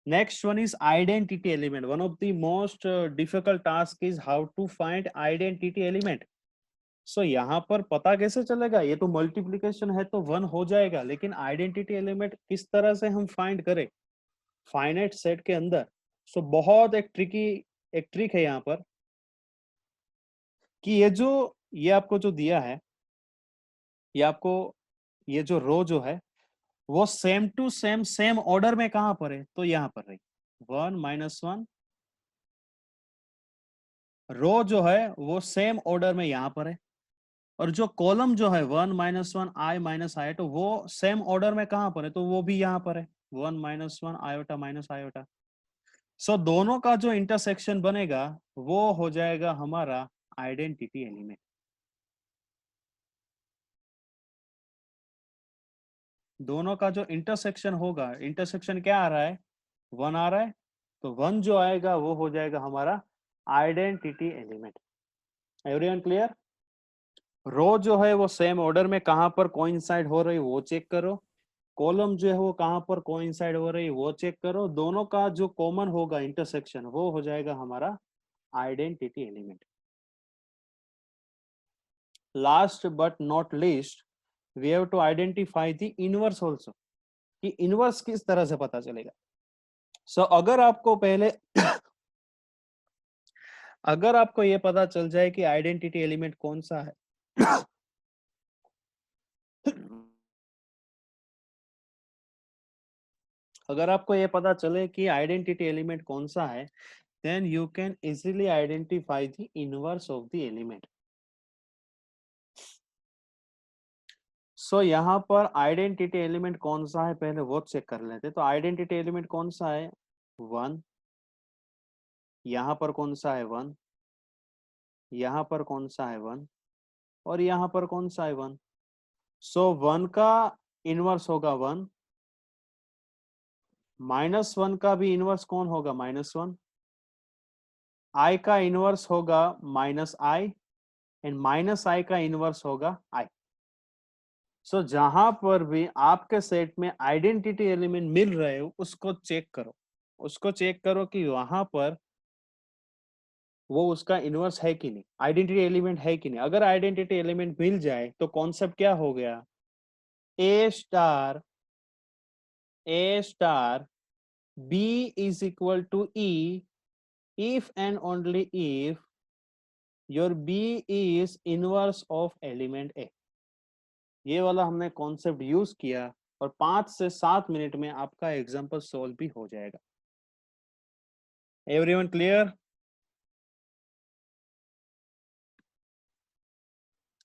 Next one is identity element. One of the most difficult task is how to find identity element. So यहाँ पर पता कैसे चलेगा, ये तो मल्टीप्लिकेशन है तो 1 हो जाएगा, लेकिन आइडेंटिटी एलिमेंट किस तरह से हम फाइंड करें फाइनाइट सेट के अंदर। सो बहुत एक ट्रिक है यहाँ पर कि ये आपको जो दिया है, ये आपको ये जो रो जो है वो सेम टू सेम ऑर्डर में कहां पर है, तो यहाँ पर रही 1 - 1। रो जो है वो सेम ऑर्डर में यहाँ पर है, और जो कॉलम जो है 1 - 1 I माइनस आयोटा, वो सेम ऑर्डर में कहां पर है, तो वो भी यहाँ पर है 1 - 1 आयोटा माइनस आयोटा। सो दोनों का जो इंटरसेक्शन बनेगा वो हो जाएगा हमारा आइडेंटिटी एलिमेंट। दोनों का जो इंटरसेक्शन होगा, इंटरसेक्शन क्या आ रहा है, 1 आ रहा है, तो 1 जो आएगा वो हो जाएगा हमारा identity element. Everyone clear? Row जो है वो सेम ऑर्डर में कहां पर कोइंसाइड हो रही है वो चेक करो, कॉलम जो है वो कहां पर कोइंसाइड हो रही है वो चेक करो, दोनों का जो कॉमन होगा इंटरसेक्शन वो हो जाएगा हमारा identity element. Last but not least we have to identify the inverse also, कि इनवर्स किस तरह से पता चलेगा। सो अगर आपको पहले अगर आपको ये पता चल जाए कि आइडेंटिटी एलिमेंट कौन सा है अगर आपको ये पता चले कि आइडेंटिटी एलिमेंट कौन सा है, then you can easily identify the inverse of the element. So यहाँ पर आइडेंटिटी एलिमेंट कौन सा है पहले वो चेक कर लेते। तो आइडेंटिटी एलिमेंट कौन सा है, 1, यहाँ पर कौन सा है 1, यहाँ पर कौन सा है 1, और यहाँ पर कौन सा है 1। सो 1 का इनवर्स होगा 1, -1 का भी इनवर्स कौन होगा, -1, I का इनवर्स होगा -I, एंड -I का इनवर्स होगा I। सो जहां पर भी आपके सेट में आइडेंटिटी एलिमेंट मिल रहे हो उसको चेक करो, उसको चेक करो कि वहां पर वो उसका इनवर्स है कि नहीं, आइडेंटिटी एलिमेंट है कि नहीं। अगर आइडेंटिटी एलिमेंट मिल जाए तो कॉन्सेप्ट क्या हो गया, A star B is equal to E if and only if your B is inverse of element A। ये वाला हमने कॉन्सेप्ट यूज किया और 5 से 7 मिनट में आपका एग्जांपल सॉल्व भी हो जाएगा। Everyone clear?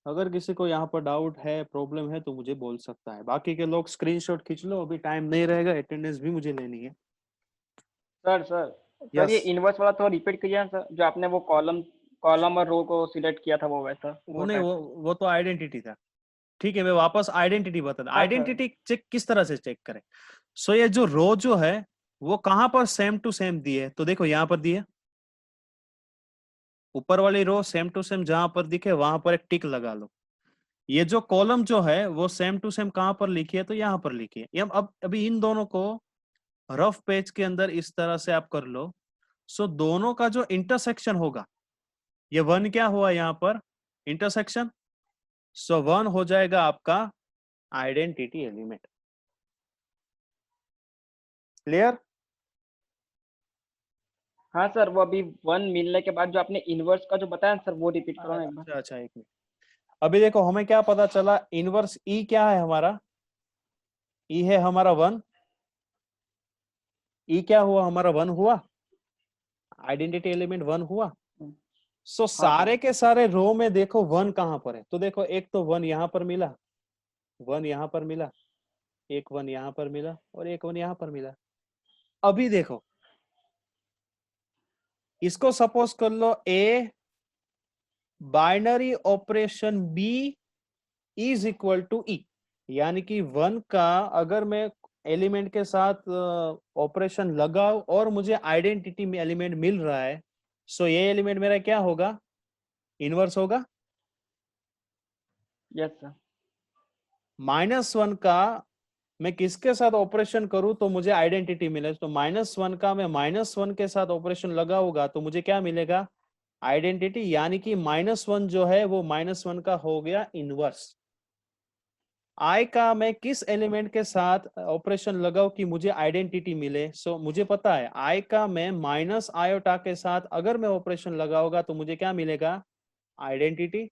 अगर किसी को यहाँ पर डाउट है, प्रॉब्लम है तो मुझे बोल सकता है, बाकी के लोग स्क्रीनशॉट खींच लो, अभी टाइम नहीं रहेगा, अटेंडेंस भी मुझे लेनी है। Sir Yes. ये इनवर्स वाला तो रिपीट कीजिए सर, जो आपने वो कॉलम और रो को सिलेक्ट किया था वो वैसा वो नहीं, वो तो आइडेंटिटी था। ठीक है, मैं वापस आइडेंटिटी बता, हाँ, आइडेंटिटी चेक किस तरह से चेक करें। सो ये जो रो जो है वो कहां पर सेम टू सेम दी है, तो देखो यहाँ पर दी है, ऊपर वाली रो सेम टू सेम जहां पर दिखे वहां पर एक टिक लगा लो। ये जो कॉलम जो है वो सेम टू सेम कहां पर लिखी है, तो यहाँ पर लिखी है। अब अभी इन दोनों को रफ पेज के अंदर इस तरह से आप कर लो। सो दोनों का जो इंटरसेक्शन होगा, ये 1 क्या हुआ यहाँ पर इंटरसेक्शन, सो 1 हो जाएगा आपका आइडेंटिटी एलिमेंट। क्लियर? हाँ सर, वो अभी 1 मिलने के बाद जो आपने इनवर्स का जो बताया सर, वो रिपीट करो ना एक बार। अच्छा अच्छा, एक मिनट। अभी देखो हमें क्या पता चला, इनवर्स ई क्या है हमारा, ई है हमारा 1। ई क्या हुआ हमारा, 1 हुआ, आइडेंटिटी एलिमेंट 1 हुआ। सो सारे के सारे रो में देखो 1 कहां पर है, तो देखो एक तो 1 यहां पर मिला, 1 यहां पर मिला, एक 1 यहां पर मिला और एक 1 यहां पर मिला। अभी देखो इसको सपोज कर लो a binary operation b is equal to e, यानी कि 1 का अगर मैं एलिमेंट के साथ ऑपरेशन लगाओ और मुझे आइडेंटिटी में एलिमेंट मिल रहा है, सो ये एलिमेंट मेरा क्या होगा, इनवर्स होगा। Yes sir. -1 का मैं किसके साथ ऑपरेशन करूं तो मुझे आइडेंटिटी मिले, तो -1 का मैं -1 के साथ ऑपरेशन लगाऊंगा तो मुझे क्या मिलेगा, आइडेंटिटी, यानी कि -1 जो है वो -1 का हो गया इनवर्स। आई का मैं किस एलिमेंट के साथ ऑपरेशन लगाऊं कि मुझे आइडेंटिटी मिले, सो मुझे पता है आई का मैं माइनस आयोटा के साथ अगर मैं ऑपरेशन लगाऊंगा तो मुझे क्या मिलेगा, आइडेंटिटी।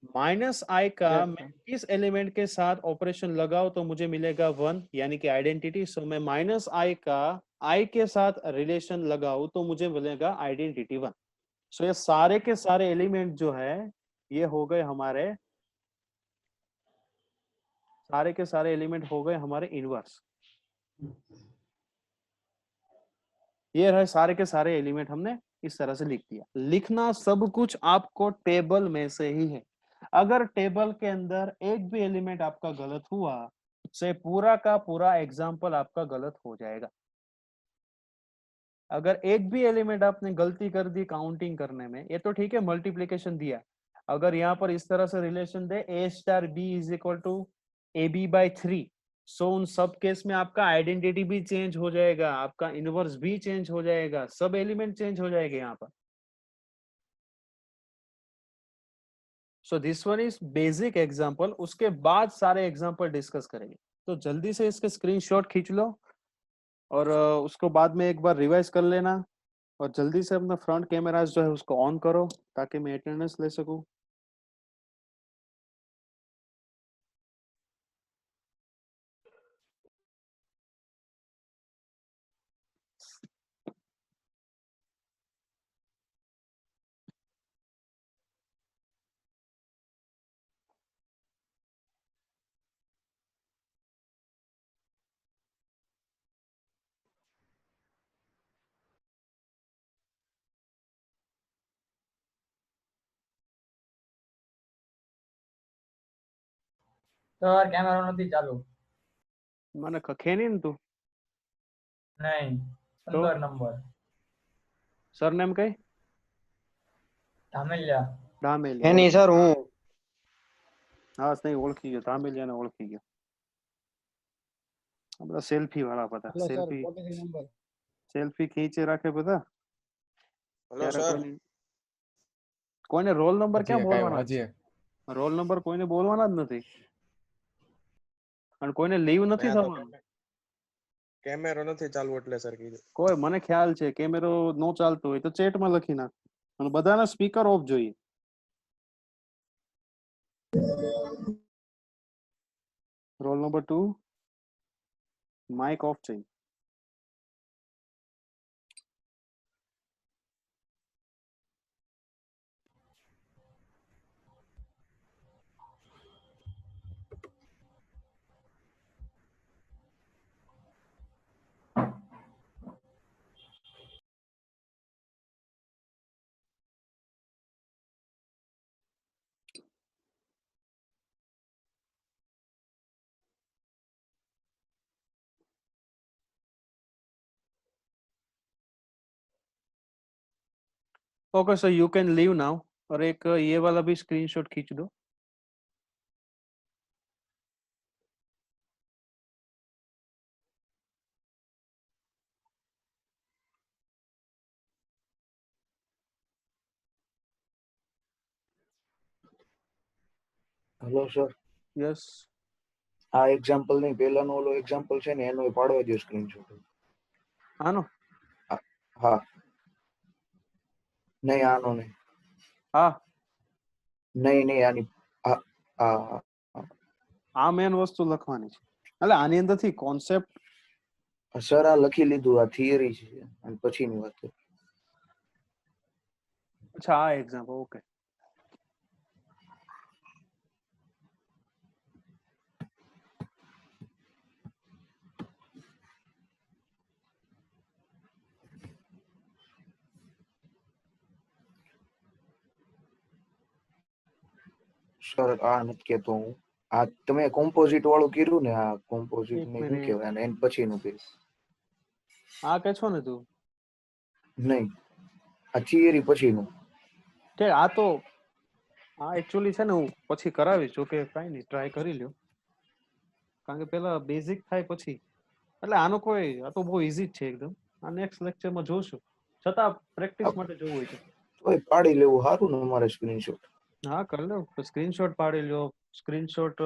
-i का यस मैं सर। किस एलिमेंट के साथ ऑपरेशन लगाऊं तो मुझे मिलेगा 1, यानी कि आइडेंटिटी। सो मैं -i का i के साथ रिलेशन लगाऊं तो मुझे मिलेगा आइडेंटिटी 1। सो ये सारे के सारे एलिमेंट जो है ये हो गए हमारे, सारे के सारे एलिमेंट हो गए हमारे इनवर्स। ये रहे सारे के सारे एलिमेंट, हमने इस तरह से लिख दिया। लिखना सब कुछ आपको टेबल में से ही है। अगर टेबल के अंदर एक भी एलिमेंट आपका गलत हुआ से पूरा का पूरा एग्जाम्पल आपका गलत हो जाएगा। अगर एक भी एलिमेंट आपने गलती कर दी काउंटिंग करने में, ये तो ठीक है मल्टीप्लीकेशन दिया, अगर यहाँ पर इस तरह से रिलेशन दे A star B is equal to A B by 3, so उन सब केस में आपका आइडेंटिटी भी चेंज हो जाएगा, आपका इनवर्स भी चेंज हो जाएगा, सब एलिमेंट चेंज हो जाएंगे यहाँ पर। So this one is basic example, उसके बाद सारे एग्जांपल डिस्कस करेंगे। तो जल्दी से इसके स्क्रीनशॉट खींच लो और उसको बाद में एक बार रिवाइज कर लेना, और जल्दी से अपना फ्रंट कैमरास जो है उसको ऑन करो ताकि मैं अटेंडेंस ले सकूं। સર કેમેરો નથી ચાલુ. મને કખે નહીં ને તું નહીં તો 15 નંબર સરનેમ કઈ, ધામેલિયા. ધામેલિયા, એની સર હું હા નહીં ઓળખી ગયો, ધામેલિયાને ઓળખી ગયો। આ બધા સેલ્ફી વાળા બધા, hello sir selfie 43 number. Selfie ખીંચે રાખે બધા, हेलो ત્યારે सर કોઈને રોલ નંબર ક્યાં હજી બોલવાના હજી છે, રોલ નંબર કોઈને બોલવાના જ નથી અને કોઈને લીવ નથી ત્યાં તો થવાનું। કેમેરો નથી ચાલુ એટલે સર કીધું કોઈ મને ખ્યાલ છે કેમેરો નો ચાલતો હોય તો ચેટમાં લખી નાખ, અને બધાના સ્પીકર ઓફ જોઈએ। રોલ નંબર 2 માઇક ઓફ चाहिए। Okay so you can leave now, और एक ये वाला भी स्क्रीनशॉट खींच दो। Hello sir, yes. આ એક્ઝામ્પલ નહીં, પહેલાનો ઓલો એક્ઝામ્પલ છે ને એનો પાડવા દો સ્ક્રીનશોટ. આનો હા, નહીં આનો નહીં, હા નહીં આની. હા હા આ મેન વસ્તુ લખવાની છે. એટલે આની અંદરથી કોન્સેપ્ટ સર, આ લખી લીધું, આ થિયરી છે અને પછીની વાત છે. અચ્છા આ એક્ઝામ્પલ ઓકે. સર આ નથી કેતો હું. આ તમે કોમ્પોઝિટ વાળું કર્યું ને, આ કોમ્પોઝિટ એક ને શું મિનિટ. કહેવાય અને એન પછીનું કર્યું. આ કે છો ને તું નહીં, આ થિયરી પછીનું. કે આ તો આ એકચ્યુઅલી છે ને હું પછી કરાવીશ. જો કે કાંઈ નહીં, ટ્રાય કરી લ્યો. કારણ કે પેલા બેઝિક થાય પછી. એટલે આનો કોઈ, આ તો બહુ ઇઝી જ છે એકદમ. આ નેક્સ્ટ લેક્ચરમાં જોશું. છતાં પ્રેક્ટિસ માટે જોવું હોય તો તોય પાડી લેવું સારું ને અમારે સ્ક્રીનશોટ. હા કરી લો. સ્ક્રીનશોટ પાડી લો. સ્ક્રીનશોટ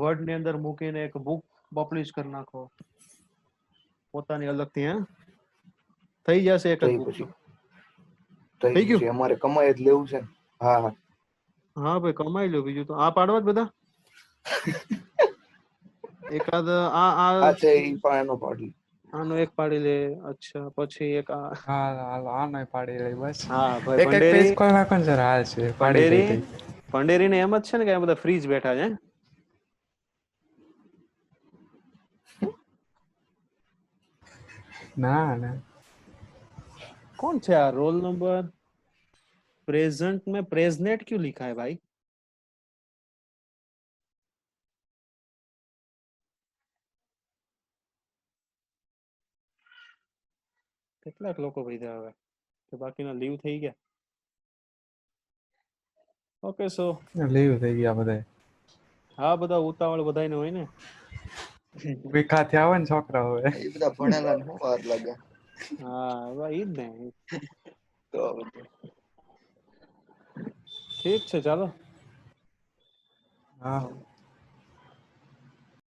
વર્ડ ની અંદર મૂકીને એક બુક પબ્લિશ કરી નાખો પોતાની અલગથી. હે થઈ જશે એક જ તઈ book પછી તો. તઈ થઈ ગયું? પછી અમારે કમાઈ જ લેવું છે ને. હા હા, હા ભાઈ કમાઈ લો. બીજું તો આ પાડવા જ બધા. એકાદ આ છે ઈ પણ એનો પાડી. આનો એક પાડી લે. અચ્છા પછી એક આ. હાલ હાલ આનો પાડી લઈ બસ. હા ભાઈ એક એક પેજ ભંડેરી. કોલ નાખો ને સર, હાલ છે પાડી ભંડેરી દઈ. ભંડેરીને એમ જ છે ને કે આ બધા ફ્રીજ બેઠા છે. ના ના, कौन છે આ रोल नंबर प्रेजेंट में प्रेजनेट क्यों लिखा है भाई? કેટલાક લોકો ભેગા હવે કે બાકીના લીવ થઈ ગયા. ઓકે સો લીવ થઈ ગયા બધા. હા બધા ઉતાવળ બધાને હોય ને. વિખા થયા હોય ને છોકરા હવે. એ બધા ભણેલા ને શું વાર લાગે. હા ભાઈ ઈ જ ને. તો ઠીક છે ચાલો. હા